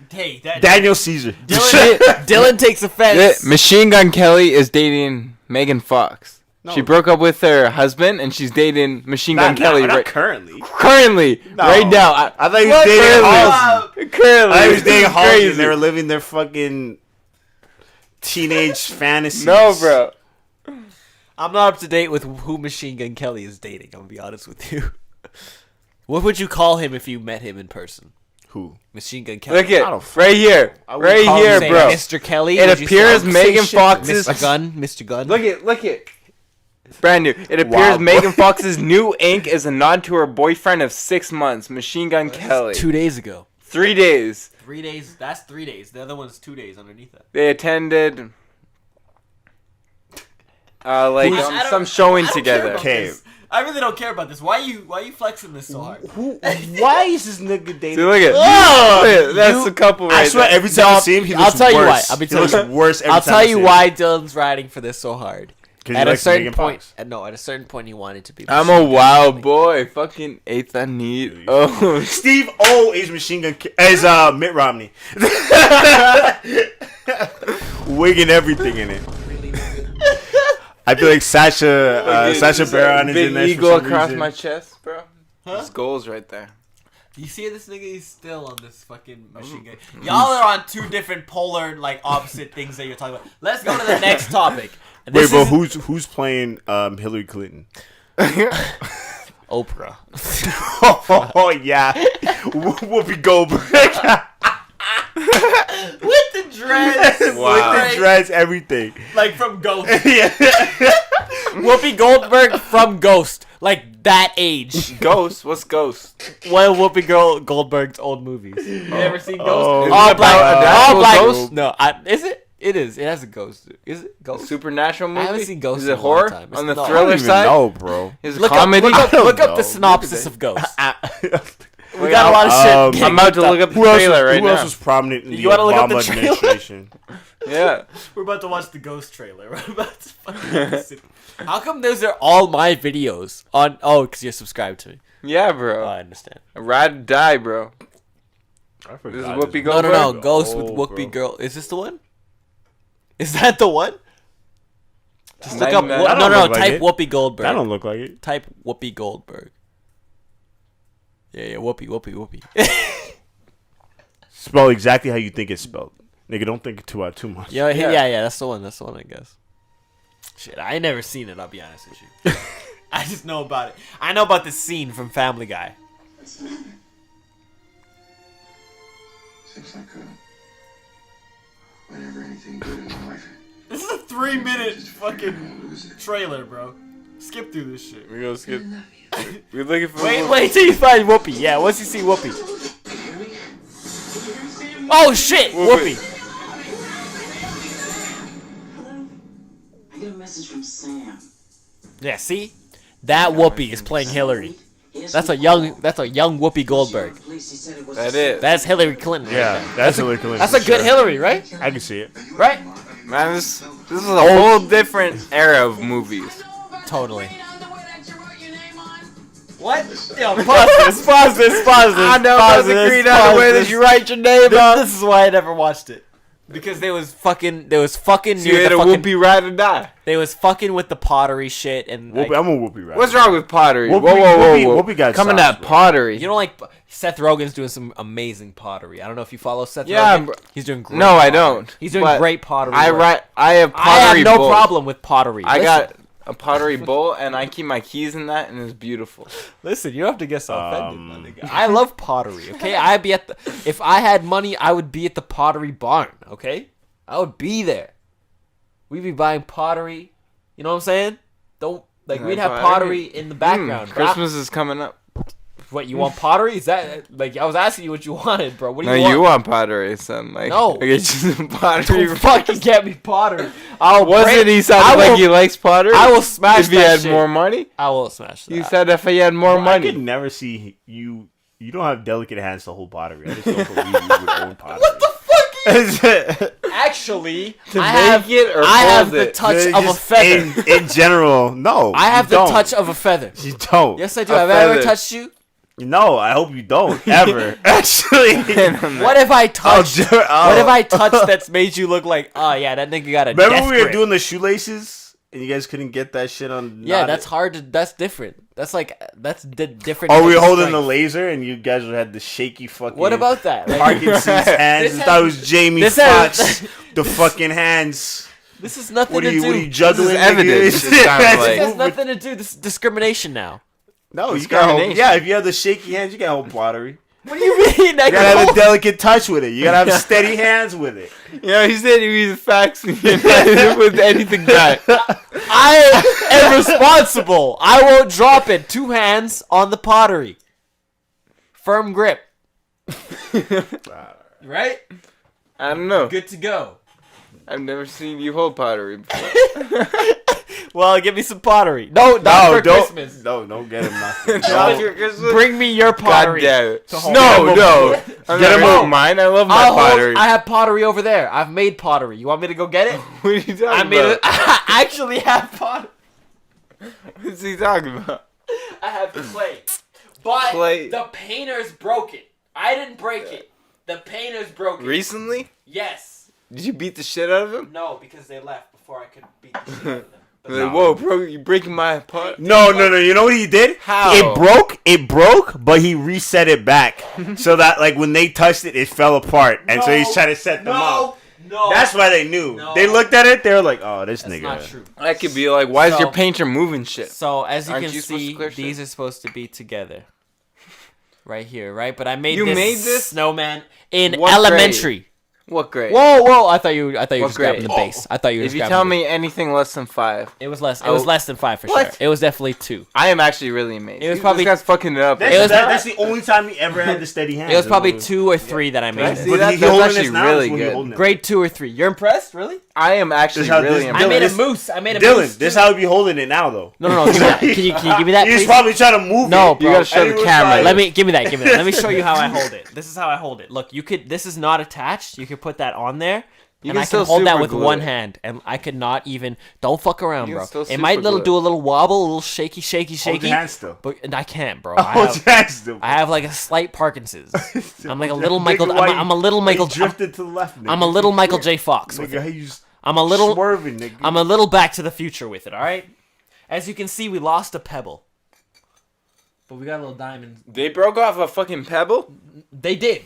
Hey, that Daniel Caesar. Dylan takes offense. Machine Gun Kelly is dating Megan Fox. No. She broke up with her husband, and she's dating Machine Gun Kelly not right currently. currently, No. right now. I thought he was dating Halsey. Currently, I was dating This is Halsey crazy. and they were living their fucking teenage fantasies. No, bro. I'm not up to date with who Machine Gun Kelly is dating. I'm gonna be honest with you. What would you call him if you met him in person? Who? Machine Gun Kelly. Look I don't at right here, would right call him here, Say bro. Mr. Kelly. It would you say- appears I would Megan say shit. Fox's- Mr. Gun. Mr. Gun. Look at. Brand new. It appears Wow, Megan Fox's new ink is a nod to her boyfriend of 6 months, Machine Gun Kelly. 2 days ago. 3 days. 3 days. That's 3 days. The other one's 2 days underneath that. They attended I don't- some showing I don't care together. about Okay. this. I really don't care about this. Why you flexing this so hard? Why is this nigga dating? See, look at that's a couple right I swear, there. every time I see him, he looks I'll tell you why. worse. I'll be He telling looks you. worse every I'll time tell I you see him. why Dylan's riding for this so hard. 'Cause he At a likes certain Megan point, Fox. at a certain point, he wanted to be. I'm a wild boy. Fucking eighth I need. Oh, Steve O is Mitt Romney. Wig and everything in it. I feel like Sacha Baron is big in there eagle for some across reason. my chest, bro. His goals right there. You see this nigga? He's still on this fucking machine gun. Y'all are on two different polar, like opposite things that you're talking about. Let's go to the next topic. And Wait, this but is who's playing Hillary Clinton? Oprah. Oh yeah, Whoopi Goldberg With the dreads. with the dress, everything. Like from Ghost. Yeah. Whoopi Goldberg from Ghost. Like that age. Ghost? What's Ghost? One of Whoopi Goldberg's old movies. You ever seen Ghost? Oh. All Is it black. about an all actual black. ghost? No, is it? It is. It has a ghost. Is it ghost? Supernatural movie? I haven't seen Ghost Is in it a long horror? time. On the No. I thriller don't even side? know, bro. Is it Look comedy? up know. the synopsis of Ghost. We We got a lot of shit. I'm about to look up the Who else trailer right who else now. was prominent in the You wanna look up the Obama trailer? administration? Yeah. We're about to watch the Ghost trailer. We're about to fucking How come those are all my videos on? Oh, because you're subscribed to me. Yeah, Oh, bro. I understand. Ride or die, bro. I This is forgot Whoopi this. No, no, Goldberg? no. Ghost with Oh, Whoopi bro. Girl. Is this the one? Is that the one? Just look up. 99. No, That no, don't no. look like Type it. Whoopi Goldberg. That don't look like it. Type Whoopi Goldberg. Yeah, Whoopi. Spell exactly how you think it's spelled. Nigga, don't think too much. Yeah, Yeah. yeah. That's the one. That's the one. I guess. Shit, I ain't never seen it. I'll be honest with you. I just know about it. I know about this scene from Family Guy. Seems like whenever anything good in my life. This is a 3-minute fucking trailer, bro. Skip through this shit. We go skip. We're looking for. Wait till you find Whoopi. Yeah, once you see Whoopi. Oh shit, Whoopi. I get a message from Sam. Yeah, see, that Whoopi is playing Hillary. That's a young Whoopi Goldberg. That is. That's Hillary Clinton. right Yeah, there. that's Hillary Clinton. That's a for good sure. Hillary, right? I can see it. Right? Man, this is a whole different era of movies. Totally. What? Yo, pause this. I know about the green underwear that you write your name on. This is why I never watched it. Because they was fucking So you had a Whoopi ride or die. They was fucking with the pottery shit and like, Whoopi, I'm a Whoopi right. What's wrong with pottery? Whoopi- Whoa. Whoopi got Coming sauce, at bro. pottery. you know, like Seth Rogen's doing some amazing pottery. I don't know if you follow Seth Yeah, Rogen. bro. He's doing great. No, I pottery. don't. He's doing But great pottery. I work. have I pottery have no bowls. problem with pottery. I Listen, got a pottery bowl and I keep my keys in that and it's beautiful. Listen, you don't have to get so offended, my nigga. I love pottery. Okay, I'd be at the. If I had money, I would be at the pottery barn. Okay, I would be there. We'd be buying pottery. You know what I'm saying? Don't like we'd have pottery in the background. bro. Christmas is coming up. What, you want pottery? Is that like I was asking you what you wanted, bro? What do No, you want? you want pottery, son. Like, No. I get you some pottery. Don't fucking get me pottery. I'll Wasn't break- he I sounded will- like he likes pottery? I will smash if he that had shit. more money. I will smash that. You said if he had more I could money. never see you. You don't have delicate hands to hold pottery. I just don't believe you would own pottery. What the fuck? Actually, To I make have it or I have hold the it? touch of a feather. In general, no. I have you the don't. touch of a feather. You don't. Yes, I do. A Have I ever feather. touched you? No, I hope you don't ever. Actually, What if I touched? Oh. What if I touched that's made you look like? Oh yeah, that nigga got a. remember death we were grip. doing the shoelaces and you guys couldn't get that shit on? Yeah, knotted? that's hard. That's different. That's like different. Oh, we were type of holding the strength. laser and you guys had the shaky fucking. What about that? Like, Parkinson's hands? This I thought it was has- Jamie this Foxx. has- The fucking hands. this is nothing What are to you? do. What are you juggling? This is evidence. nigga? It sounds like- This has nothing to do. This is discrimination now. No, you gotta hold. Discrimination. Yeah, if you have the shaky hands, you gotta hold pottery. What do you mean? I You gotta have a can delicate touch with it. You gotta have steady hands with it. You know, he said he was faxing you with anything back. I am responsible. I won't drop it. 2 hands on the pottery. Firm grip. Right? I don't know. Good to go. I've never seen you hold pottery before. Well, give me some pottery. No, not for don't. Christmas. No, don't get him nothing. Not No. for Christmas? Bring me your God pottery. damn it. to hold. No. I'm Get not him gonna a- mine. I love my I'll hold- pottery. I have pottery over there. I've made pottery. You want me to go get it? What are you talking I made about? it. I actually have pottery. What's he talking about? I have clay. But Clay. the painters broke it. I didn't break it. The painters broke it. Recently? Yes. Did you beat the shit out of him? No, because they left before I could beat the shit out of them. But Like, whoa, bro, you breaking my pot? No. You know what he did? How? It broke, but he reset it back so that like when they touched it, it fell apart, and so he's trying to set them up. No. That's why they knew. No. They looked at it. They were like, "Oh, this That's nigga." not true. That could be like, why is So- your painter moving shit? So as you Aren't can you supposed to see, clear shit? these are supposed to be together. Right here, right? But I made You this made this? snowman in What elementary. What grade? Whoa! I thought you were What just grabbing the grade? base. I thought you were If just you grabbing tell the me anything less than 5, It was less. It was less than 5 for What? sure. It was definitely 2. I am actually really amazed. It was probably- This guy's fucking it up. That's the only time he ever had the steady hand. It was probably 2 or 3 that I Can I made. see But that? he That's holding actually this now, really is when he good. holding it. Grade 2 or 3. You're impressed, really? I am actually This how- really this- I impressed. made a this- moose. I made a Dylan, moose. this too. how he be holding it now, though. No. Give me that. Can you give me that, He's please? probably trying to move No, it. bro. You gotta show And the he was camera. like- Give me that. Let me show you how I hold it. This is how I hold it. Look, you could. This is not attached. You could put that on there, You and can I still can hold that super with glue one it. hand, and I could not even. Don't fuck around, You can bro. still It might super glue it. do a little wobble, a little shaky. Hold your hand still. But and I can't, bro. Hold your hand still. I have like a slight Parkinson's. I'm like a little Nigga, Michael. why I'm a little you Michael. drifted to the left. Nigga. I'm a little Michael J. Fox with Nigga, it. how you just I'm a little. swerving, nigga. I'm a little Back to the Future with it. All right. As you can see, we lost a pebble, but we got a little diamond. They broke off a fucking pebble? They did.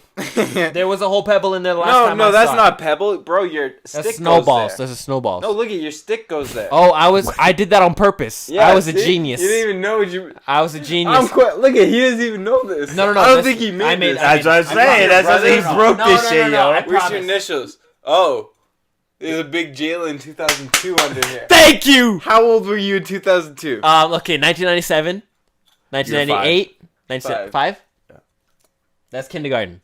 There was a whole pebble in there last time. No, I that's saw not it. pebble, bro. Your stick That's snowballs. goes there. That's a snowballs. No, look at your stick goes there. Oh, I did that on purpose. I was a see? genius. You didn't even know what you. I was a genius. I'm quite. Look at he doesn't even know this. No. I don't this- think he made I made. this. I That's what I'm made- saying. That's brother. what he broke this shit, yo. I Where's your promise. initials? Oh, there's a big Jaylin 2002 under here. Thank you. How old were you in 2002? Okay, 1997, 1998, 1995. That's kindergarten.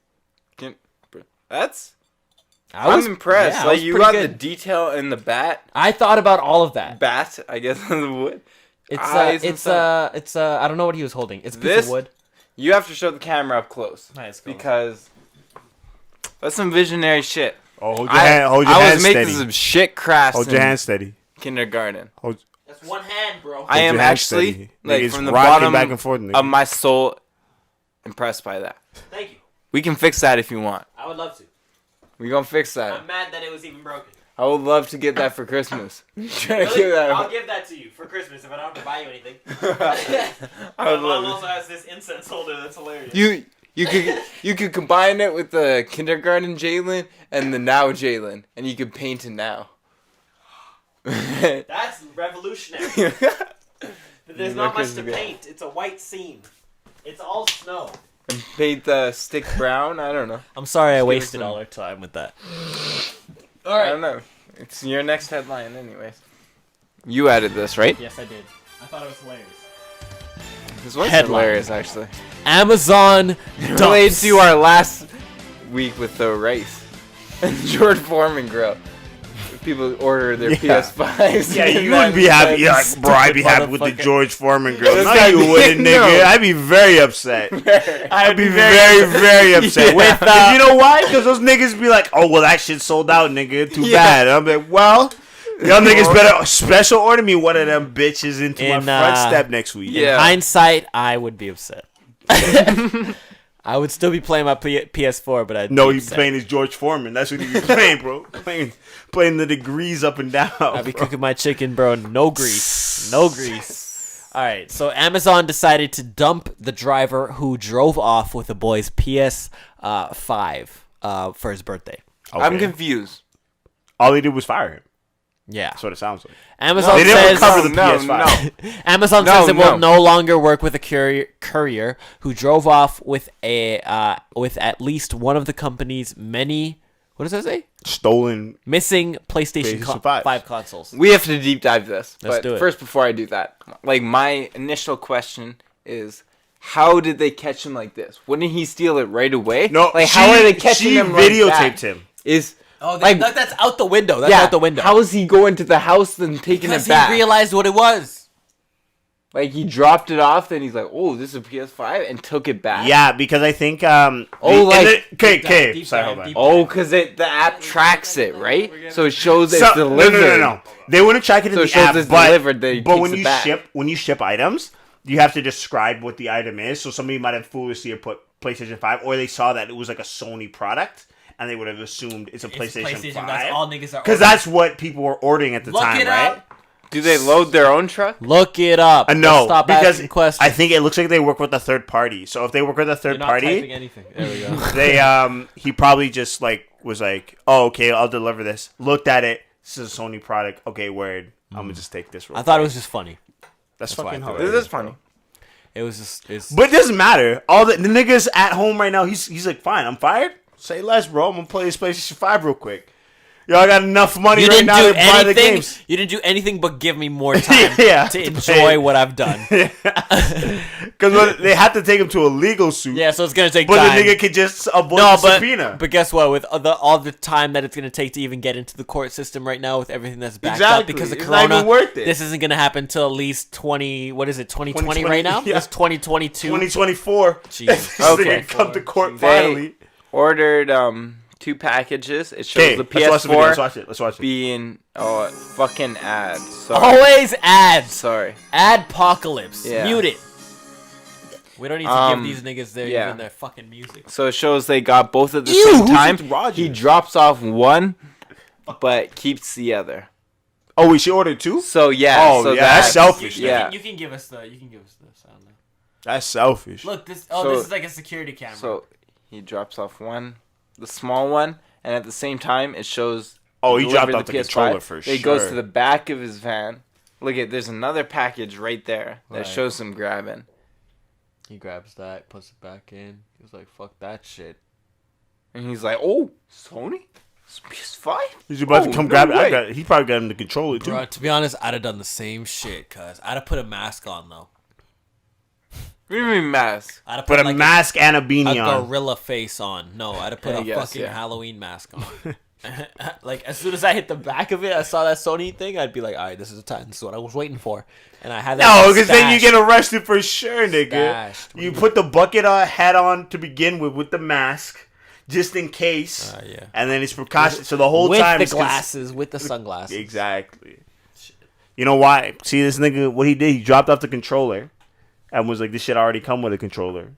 That's. I'm I'm impressed. Yeah, I like was you pretty got good. the detail in the bat. I thought about all of that. Bat, I guess on the wood. It's Eyes and it's I don't know what he was holding. It's a piece This- of wood. You have to show the camera up close Nice, because that's some visionary shit. Oh, hold your hand. Hold your I hand was making steady. some shit crafts Hold your in hand steady. kindergarten. That's one hand, bro. I am your hand actually steady. like Nigga, it's from the rocking bottom back and forth, nigga. of my soul impressed by that. Thank you. We can fix that if you want. I would love to. We gonna fix that. mad that it was even broken. I would love to get that for Christmas. Trying to give that. give that to you for Christmas if I don't have to buy you anything. I would love it. has this incense holder that's hilarious. You could combine it with the kindergarten Jaylin and the now Jaylin, and you could paint it now. That's revolutionary. There's not much to paint. It's a white scene. It's all snow. And paint the stick brown. I don't know. I'm sorry I give it wasted some- all our time with that. I don't know. It's your next headline, anyways. You added this, right? Yes, I did. I thought it was hilarious. This was Headline. hilarious, actually. Amazon Related dumps. to our last week with the rice and George Foreman grill. People order their Yeah. PS5s. Yeah, and you then would be happy. said- You're like, bro, I'd be happy with the motherfucker. George Foreman grill. This No, guy you be- wouldn't, nigga. no. I'd be very upset. I'd be very, very upset. Yeah. With, you know why? Because those niggas be like, oh, well, that shit sold out, nigga. Too Yeah. bad. I'm like, well, y'all niggas better special order me one of them bitches into my In, front step next week. Yeah. Hindsight, I would be upset. I would still be playing my PS4, but I'd No, be he's upset. playing his George Foreman. That's what he be playing, bro. Playing the degrees up and down. I'd be bro. cooking my chicken, bro. No grease. No grease. All right. So Amazon decided to dump the driver who drove off with the boy's PS5 for his birthday. I'm Okay. confused. All they did was fire him. Yeah. That's what it sounds like. Amazon They didn't says recover the no, PS5. Amazon No, says it will no. no longer work with a courier who drove off with with at least one of the company's many. What does that say? Stolen. Missing PlayStation PlayStation 5 5s. consoles. We have to deep dive this. Let's but do it. first, before I do that, like my initial question is, how did they catch him like this? Wouldn't he steal it right away? No, like how are they catching she him? Like videotaped that? him. Is Oh, like that's out the window. That's yeah, out the window. How is he going to the house and taking because it back? he realized what it was. Like he dropped it off, then he's like, "Oh, this is a PS5," and took it back. Yeah, because I think Oh, like- okay, Deep sorry, dive, hold on. deep Oh, because the app tracks it, right? So it shows it's So- delivered. No. They wouldn't track it in So the it shows app, it's but, delivered, then he but takes when it you back. ship items, you have to describe what the item is. So somebody might have foolishly put PlayStation 5, or they saw that it was like a Sony product, and they would have assumed it's a PlayStation 5. That's all niggas are. Because that's what people were ordering at the Look time, it right? up. Do they load their own truck? Look it up. No, Stop because asking questions. I think it looks like they work with a third party. So if they work with a third You're not party, typing anything. There we go. they he probably just like was like, oh, okay, I'll deliver this. Looked at it. This is a Sony product. Okay, word. I'm gonna just take this. Real I thought it quick. was just funny. That's why I fucking threw it. hilarious. This is funny. It was just. It's, But it doesn't matter. All the niggas at home right now. He's like, fine. I'm fired. Say less, bro. I'm gonna play this PlayStation 5 real quick. Yo, I got enough money You right didn't now do to buy the anything. games. You didn't do anything but give me more time Yeah, to to enjoy play. what I've done. Because they have to take him to a legal suit. Yeah, so it's gonna take But time. the nigga can just avoid No, the but subpoena. but guess what? With all the time that it's gonna take to even get into the court system right now, with everything that's backed up Exactly. because of It's not Corona, even worth it. this isn't gonna happen till at least 2020 2020, right now. yeah. It's 2022. 2024. Jesus. This Okay. nigga come to court They finally. ordered 2 packages. It shows Okay, the let's watch the video. PS4 Let's watch it. being fucking ads. Sorry. Always ads. Sorry. Adpocalypse. Yeah. Mute it. We don't need to give these niggas yeah. even their fucking music. So it shows they got both at the Ew, same who's time. with Roger? He drops off one, but keeps the other. Oh, wait, she ordered 2? So yeah. Oh, so yeah, that's selfish. Yeah. You can give us the sound now. That's selfish. Look, this So- this is like a security camera. So he drops off one, the small one, and at the same time it shows. Oh, he delivered dropped off the controller for It goes sure. to the back of his van. Look at, there's another package right there that Right. shows him grabbing. He grabs that, puts it back in. He was like, "Fuck that shit." And he's like, "Oh, Sony? It's PS5? He's about Oh, to come no grab way." it. He probably got him the controller, too. Bro, to be honest, I'd have done the same shit, cuz I'd have put a mask on though. What do you mean mask? I'd have Put a like mask and a a beanie on. gorilla face on. No, I'd have put I a guess, fucking yeah. Halloween mask on. Like as soon as I hit the back of it, I saw that Sony thing. I'd be like, "All right, this is the time. This is what I was waiting for." And I had that. No, because then you get arrested for sure, nigga. Stashed. You put the bucket hat on to begin with the mask, just in case. Yeah. And then it's precaution. So the whole with time the it's glasses, with the sunglasses. Exactly. You know why? See, this nigga, what he did, he dropped off the controller and was like, this shit already come with a controller.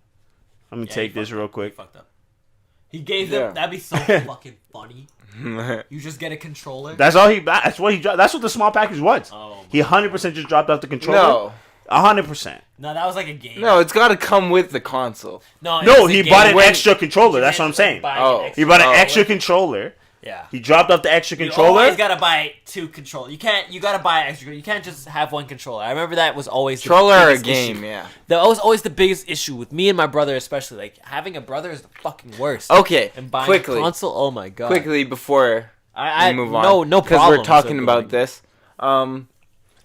Let me take this real quick. Fucked up. He gave them. Yeah. That'd be so fucking funny. You just get a controller. That's all he. That's what he dropped. That's what the small package was. Oh, He 100% just dropped off the controller. No. 100%. no, that was like a game. No, it's got to come with the console. no, No, it's a he game. bought an When- extra controller. That's what I'm saying. Buying Oh. an extra He bought an Oh. extra controller. Yeah. He dropped off the extra You controller. always gotta buy 2 controllers. You gotta buy an extra. You can't just have 1 controller. I remember that was always the Controller or a biggest game, issue. yeah. That was always the biggest issue with me and my brother, especially. Like having a brother is the fucking worst. Okay, And buying quickly. a console, oh my god. Quickly before I we move on. no Because problem. we're talking about this.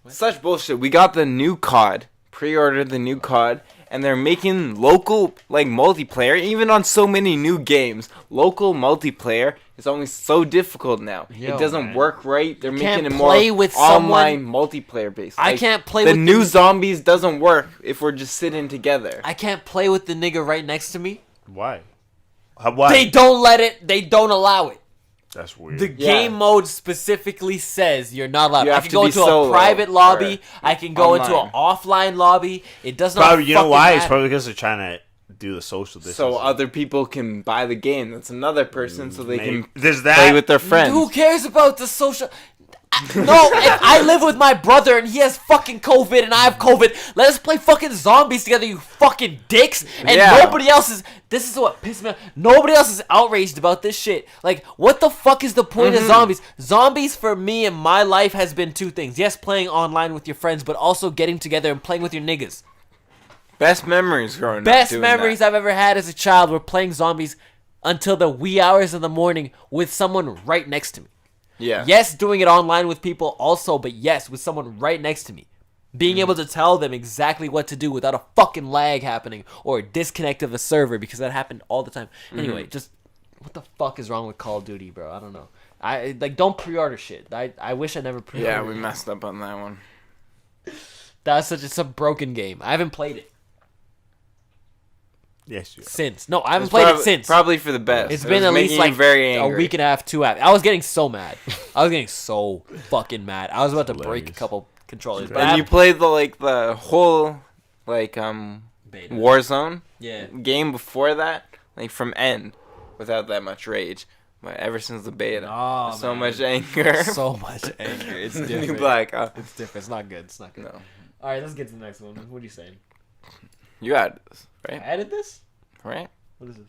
Such bullshit. We got the new COD. Pre-ordered the new COD. And they're making local, like, multiplayer. Even on so many new games. Local multiplayer is only so difficult now. Yo, it doesn't man. work right. They're can't making it more play with online multiplayer based. I can't play the with new the- zombies doesn't work if we're just sitting together. I can't play with the nigga right next to me. Why? Why? They don't let it. They don't allow it. That's weird. The Yeah. game mode specifically says you're not allowed. You I have can to go be into solo a private lobby. or I can go into an offline lobby. It does not. Probably, you know fucking why? It's matter. probably because they're trying to do the social distance. So other people can buy the game. That's another person, so they can There's that. play with their friends. Who cares about the social? No, if I live with my brother and he has fucking COVID and I have COVID, let us play fucking zombies together, you fucking dicks. And Yeah. nobody else is. This is what pisses me off. Nobody else is outraged about this shit. Like, what the fuck is the point of zombies? Zombies for me in my life has been 2 things. Yes, playing online with your friends, but also getting together and playing with your niggas. Best memories growing up. Best doing memories that. I've ever had as a child were playing zombies until the wee hours of the morning with someone right next to me. Yeah. Yes, doing it online with people also, but yes, with someone right next to me. Being able to tell them exactly what to do without a fucking lag happening or a disconnect of the server, because that happened all the time. Anyway, just what the fuck is wrong with Call of Duty, bro? I don't know. I like don't pre-order shit. I wish I never pre-ordered. Yeah, we messed up on that one. That's it's a broken game. I haven't played it Yes, you are. since. No, I haven't played it since. Probably for the best. It's It been was at least making like you very a angry. week and a half, 2 hours. I was getting so mad. I was getting so fucking mad. I was about to break a Hilarious. couple controllers. But And you played the whole Beta. Warzone Yeah. game before that, like from end, without that much rage. But ever since the beta, Oh, so man. much anger. So much anger. It's New different. Black. It's different. It's not good. It's not good. No, All right, let's get to the next one. What are you saying? you had this, I right? added this? Right? What is this?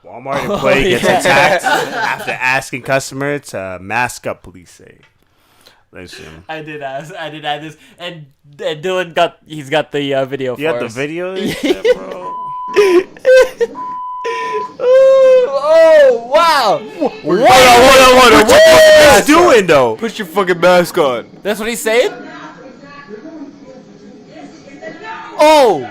Walmart employee gets yeah. attacked after asking customer to mask up, police say. Listen. I did add this, and Dylan got the video. You for got the us. video? Yeah, bro. Oh wow! Hold on. What are you doing though? Put your fucking mask on. That's what he's saying. Oh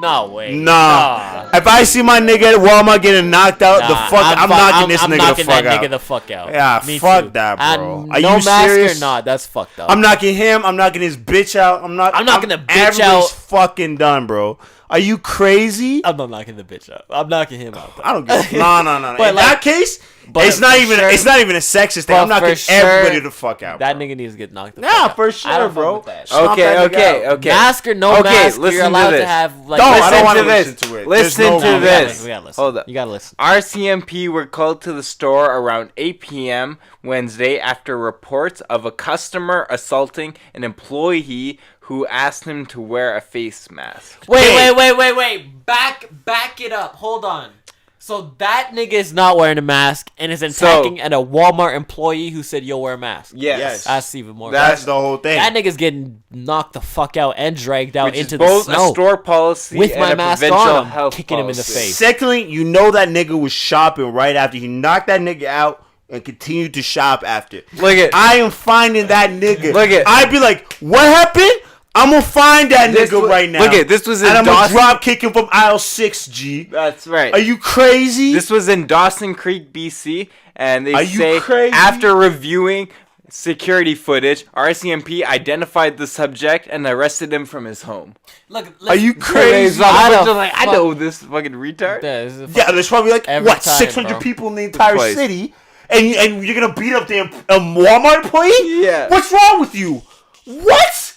no way! Nah. If I see my nigga at Walmart getting knocked out, I'm knocking this nigga the fuck out. Nigga the fuck out. Yeah, Me fuck too. that, bro. Are no you mask serious? or not? That's fucked up. I'm knocking him. I'm knocking his bitch out. I'm knocking the bitch everybody's out. fucking done, bro. Are you crazy? I'm not knocking the bitch out. I'm knocking him out. Though. I don't give. No. But In like- that case, but it's not for even. sure- It's not even a sexist thing. but I'm knocking for sure, everybody the fuck out. That bro. nigga needs to get knocked the Yeah, fuck out. for I sure, don't fuck bro. with that shit. Stomp that nigga out. Okay. Mask or no mask, listen you're to allowed this. to have like. No, I Listen don't want to to this. listen to it. Listen There's to no- this. We gotta listen. Hold up. You gotta listen. RCMP were called to the store around 8 p.m. Wednesday after reports of a customer assaulting an employee who asked him to wear a face mask. Wait. Back it up. Hold on. So that nigga is not wearing a mask and is attacking at a Walmart employee who said, "Yo, wear a mask." Yes. That's even more. That's the whole thing. That nigga's getting knocked the fuck out and dragged out Which into is the both snow a store policy with and my a mask provincial on. I'm health kicking him in the policy. face. Secondly, you know that nigga was shopping right after he knocked that nigga out and continued to shop after. Look at I am finding that nigga. Look at- I'd be like, what happened? I'm gonna find that This nigga was- right now. look at- this was in and I'm gonna Dawson- drop kick him from aisle 6G. That's right. Are you crazy? This was in Dawson Creek, BC, and they Are you say crazy? after reviewing security footage, RCMP identified the subject and arrested him from his home. Look, Are you crazy? I know this fucking retard. Yeah, there's probably like Every what time, 600 bro. people in the entire place. city, and you're gonna beat up the Walmart employee? Yeah. What's wrong with you? What?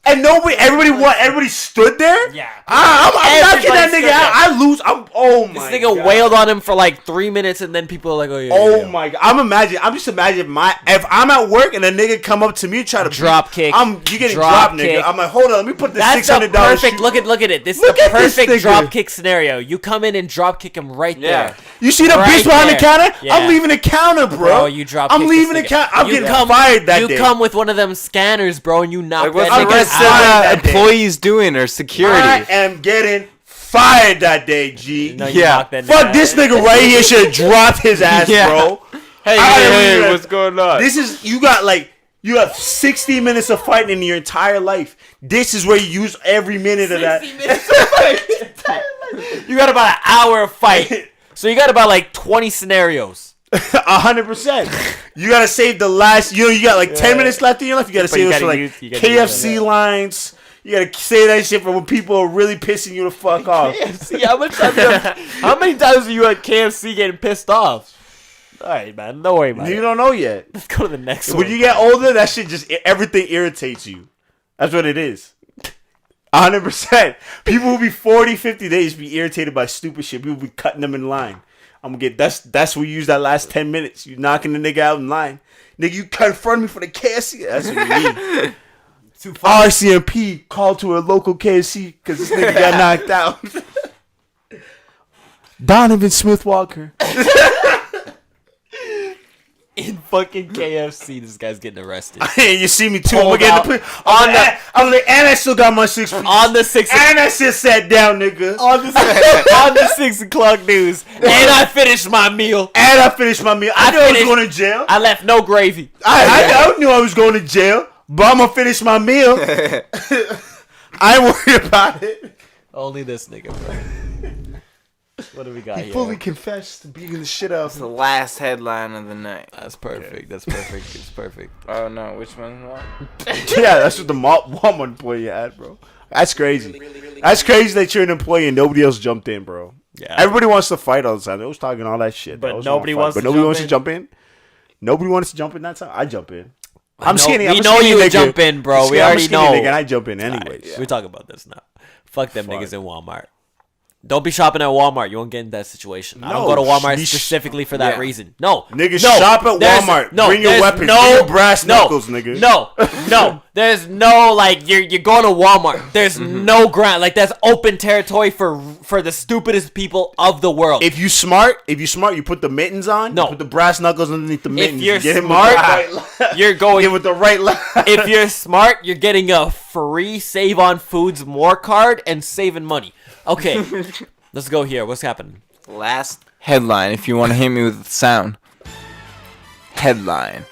And everybody stood there. Yeah. I'm knocking that Everybody nigga out. I lose. Oh This my. nigga God. wailed on him for like 3 minutes, and then people are like, "Oh yeah." Oh my god! I'm just imagining if I'm at work and a nigga come up to me and try to Drop kick. you getting Drop dropped, kick. nigga. I'm like, hold on, let me put the That's the $600. perfect. Look at it. This is Look the at this perfect nigga. drop kick scenario. You come in and drop kick him right Yeah. there. You see the Right bitch behind the there. counter? Yeah. I'm leaving the counter, bro. Bro, you drop. I'm kick leaving this the nigga. counter. I'm You getting come- fired that You day. come with one of them scanners, bro, and you knock Like, what's that the nigga rest of fired out. that the day. employees doing or security? I am getting fired that day, G. No, you Yeah. knock that nigga Fuck out. this nigga right here should have dropped his ass, Yeah. bro. Hey, I don't hey, even- what's going on? This is you have 60 minutes of fighting in your entire life. This is where you use every minute of that. 60 minutes of fight. You got about an hour of fight. So you got about like 20 scenarios. 100%. You gotta save the last. You got like 10 minutes left in your life. You gotta But you save it for gotta like you gotta use KFC lines. You gotta say that shit for when people are really pissing you the fuck off. KFC, how many times are you at KFC getting pissed off? All right, man. Don't worry about You it. don't know yet. Let's go to the next one. When you get older, that shit just everything irritates you. That's what it is. 100%. People who be 40, 50, they just be irritated by stupid shit. People be cutting them in line. I'm gonna get that's where you use that last 10 minutes. You knocking the nigga out in line. Nigga, you confront me for the KFC. That's what you need. RCMP called to a local KFC because this nigga got knocked out. Donovan Smith Walker. in fucking KFC, this guy's getting arrested. And you see me too. Pulled I'm out getting I'm like, and I still got my 6 piece. on the 6 And I just sat down, nigga. on the 6 o'clock news, and I finished my meal. And I finished my meal. I knew I was finished- going to jail. I left no gravy. I knew I was going to jail, but I'm gonna finish my meal. I ain't worried about it. Only this nigga, bro. What do we got He here? fully confessed to beating the shit out of The him. last headline of the night. That's perfect. That's perfect. It's perfect. Oh no, which one's that? Yeah, that's what the Walmart employee had, bro. That's crazy. That's crazy that you're an employee and nobody else jumped in, bro. Yeah. Everybody wants to fight all the time. They was talking all that shit. But They always nobody wanna wants fight. to But nobody jump wants in? to jump in. Nobody wants to jump in that time. I jump in. I'm No, skinny. we I'm a know skinny you would nigga. jump in, bro. We I'm a already skinny know. nigga and I jump in anyways. We're talking about this now. Fuck them niggas in Walmart. Don't be shopping at Walmart. You won't get in that situation. I don't No, go to Walmart be specifically for that yeah. reason. No. Niggas no, shop at there's- Walmart. No, Bring your there's weapons. No, Bring your brass no, knuckles, nigga. No. There's no, like, you're going to Walmart. There's no ground. Like, that's open territory for the stupidest people of the world. If you smart, you put the mittens on. No. You put the brass knuckles underneath the mittens. you're you get smart, him with the right you're going... Get with the right line. If you're smart, you're getting a free Save on Foods More card and saving money. Okay, let's go here. What's happening? Last Headline, if you want to hit me with the sound. Headline.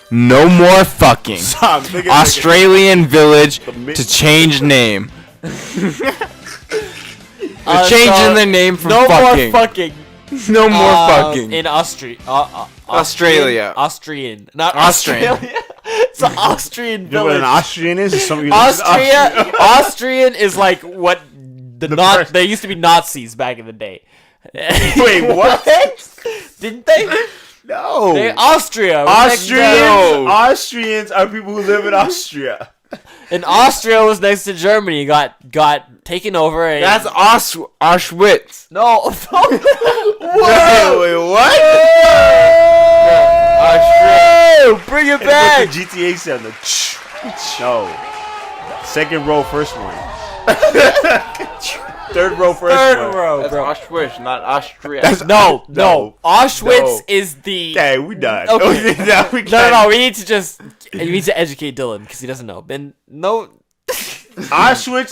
No more fucking. Stop, nigga, Australian village mi- to change name. They're changing so their name from no fucking. more fucking. No more fucking. In Austria. Australia. Austrian. Not Austrian. Australia. It's an Austrian You know what an village. Austrian is? It's something Austrian is like what first- there used to be Nazis back in the day. Wait, what? Didn't they? No. They Austria. Austrians are people who live in Austria. And Austria was next to Germany. Got taken over. And That's Auschwitz. no. Wait, what? Austria. Bring it Hey, back. put the GTA sound. No. Second row, first one. Third row, first Third one. row, That's bro. Auschwitz, not Austria. No. No. Auschwitz No. is the. Okay, we done. Okay. Now we No. We need to educate Dylan because he doesn't know. Ben, no. Auschwitz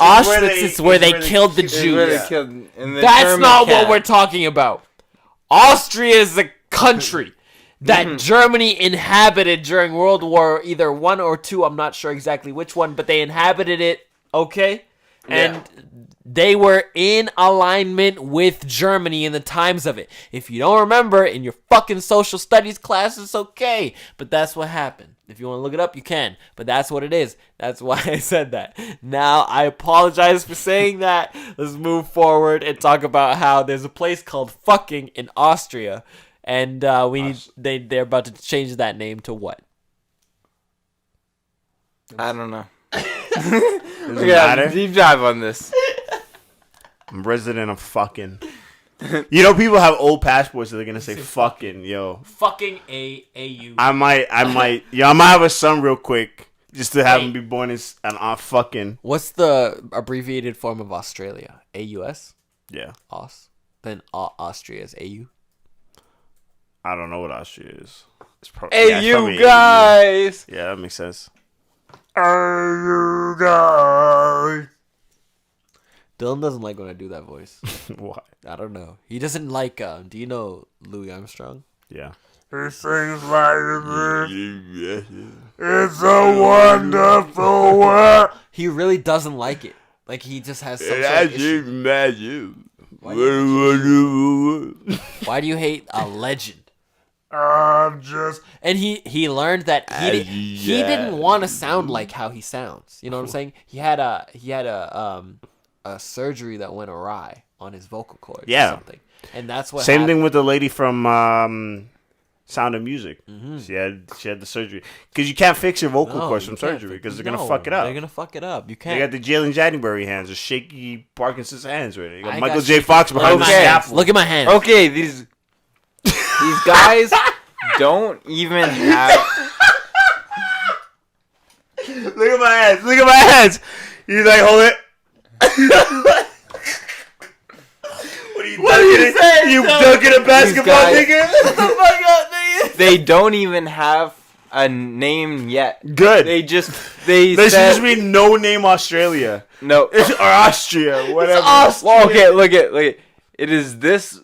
is where they killed the It's Jews. where they Yeah. killed in the That's German not what camp. we're talking about. Austria is a country that Germany inhabited during World War either 1 or 2. I'm not sure exactly which one, but they inhabited it, okay? And they were in alignment with Germany in the times of it. If you don't remember in your fucking social studies class, it's okay. But that's what happened. If you want to look it up, you can. But that's what it is. That's why I said that. Now, I apologize for saying that. Let's move forward and talk about how there's a place called fucking in Austria. And they're about to change that name to what? I don't know. Doesn't We got a matter. deep dive on this. I'm resident of fucking. You know, people have old passports that they're gonna say fucking, yo. Fucking A-U. I might, yo, I might have a son real quick just to have him be born as an fucking. What's the abbreviated form of Australia? AUS? Yeah, Aus? Then Austria is AU? I don't know what Austria is. It's Hey, it's you probably guys. AU. Yeah, that makes sense. Dylan doesn't like when I do that voice. Why? I don't know. He doesn't like, do you know Louis Armstrong? Yeah. It's a wonderful world. He really doesn't like it. Like, he just has some sort of issue. Why do you hate a legend? I'm just. And he learned that he didn't want to sound like how he sounds. You know what I'm saying? He had a surgery that went awry on his vocal cords. Yeah. Or something. And that's what Same happened. thing with the lady from Sound of Music. She had the surgery because you can't fix your vocal cords from surgery because they're gonna fuck it up. They're gonna fuck it up. You can't. They got the Jaylin January hands, the shaky Parkinson's hands. Right? You got I Michael got J. shaky- Fox behind Look the at my hands. scaffold. Look at my hands. Okay, these guys don't even have. Look at my hands. Look at my hands. He's like, hold it. What are you saying? You dunking a basketball, guys- nigga? They don't even have a name yet. Good. They There should should just be no name Australia no. or Austria, whatever. Well, okay, look at. It is this.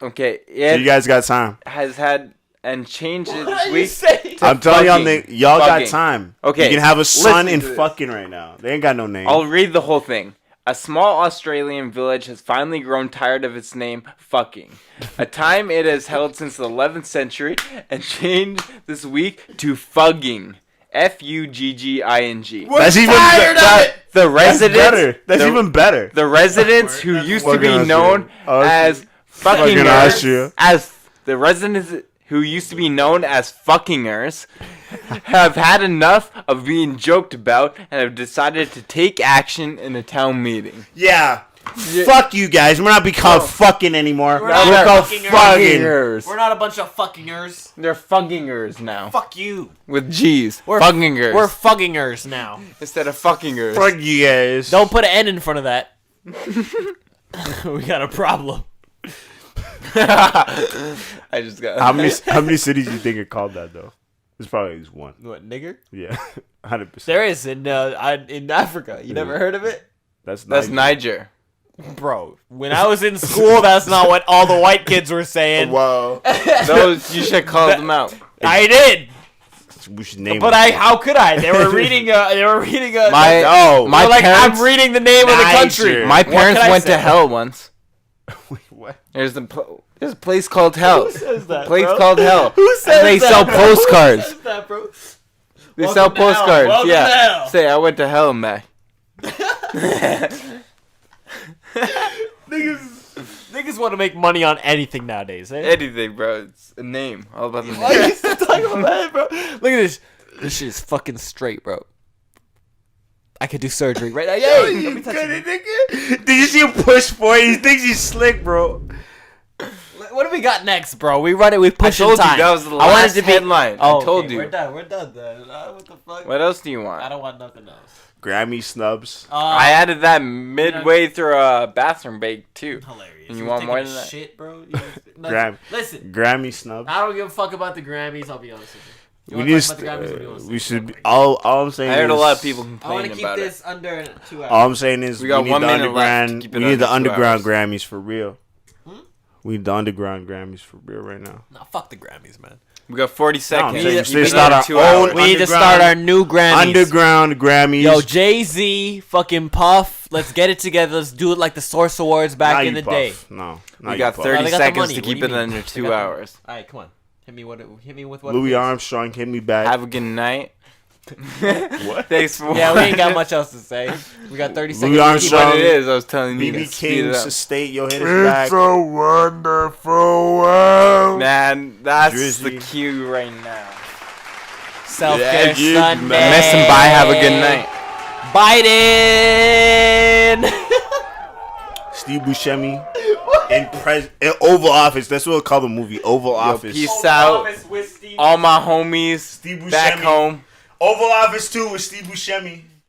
Okay, it You guys got time. has had and changed it this week. to I'm telling y'all, fucking. y'all got Fucking. time. Okay, You can have a son listen in to this. fucking right now. They ain't got no name. I'll read the whole thing. A small Australian village has finally grown tired of its name, fucking. A time it has held since the 11th century and changed this week to fugging. F-U-G-G-I-N-G. That's even better. The residents. That's even better. The residents who used to be fucking known Australia. as Fucking fuckingers, Austria. as the residents who used to be known as fuckingers, have had enough of being joked about and have decided to take action in a town meeting. Yeah. Fuck you guys. We're not be called fucking anymore. We're, not called fuckingers. fucking. We're not a bunch of fuckingers. They're fuckingers now. Fuck you. With G's. We're Fuckingers. We're fuckingers now. Instead of fuckingers. Fuck you guys. Don't put an N in front of that. We got a problem. I just got. How many cities do you think are called that though? There's probably at least one. What, nigger? Yeah, 100%. There is in Africa. You never heard of it? That's That's Niger. Niger. Bro, when I was in school, that's not what all the white kids were saying. Well, Those you should call them out. I did, we should name but it. how could I? They were reading. They were reading a. My They're like, parents. I'm reading the name of the country. Niger. My What parents can I went to say? hell once. Wait, what? There's a place called Hell. Who says that, Place bro? called Hell. Who says And they that, sell bro? postcards. Who says that, bro? They Welcome sell to hell. postcards. Welcome to Yeah. hell. Say I went to hell, man. Niggas want to make money on anything nowadays. Eh? Anything, bro. It's a name. All about the Why are you name. still talking about that, bro? Look at this. This shit is fucking straight, bro. I could do surgery right now. Yay! Let me touch Good, it. nigga. Did you see him push for it? He thinks he's slick, bro. What do we got next, bro? We run it with I pushing told you time. that was the I wanted last to be- headline. Oh, I told okay, you. We're done. We're done then. What the fuck? What else do you I want? don't want nothing else. Grammy snubs. I added that midway through a bathroom break too. Hilarious. And you want taking more a than that? Shit, bro. Listen, Grammy snubs. I don't give a fuck about the Grammys. I'll be honest with you. You We wanna need. talk about the Grammys, or do you wanna We say should. something? All I'm saying. I heard a is- lot of people I want complaining to keep about this under 2 hours. All I'm saying is We got need 1 the minute left to underground. keep it We need under the 2 underground hours. Grammys for real. We need the underground Grammys for real right now. Nah, fuck the Grammys, man. We got 40 seconds. I'm saying Keep we it start under our 2 own hours. We need to Underground- start our new Grammys. Underground Grammys. Yo, Jay-Z, fucking Puff, let's get it together. Let's do it like the Source Awards back Now in you the puff. day. No, We got No, 30 they got the seconds money. to What do keep you it mean? under They 2 got the- hours. All right, come on. Hit me with what. Louis it is. Armstrong hit me back. Have a good night. What? Thanks for Yeah, we ain't got watching. much else to say. We got 30 seconds. Louis to keep Armstrong. What it. it is, I was telling you BB to speed it King's up. State, yo, hit us back. a wonderful world. Man, that's Drizzy. the cue right now. Self-care Yeah, dude, Sunday. man. Miss and bye. Have a good night. Biden. Steve Buscemi in Oval Office. That's what we'll call the movie. Oval Office. Peace out. All my homies Steve back Buscemi. home. Oval Office 2 with Steve Buscemi.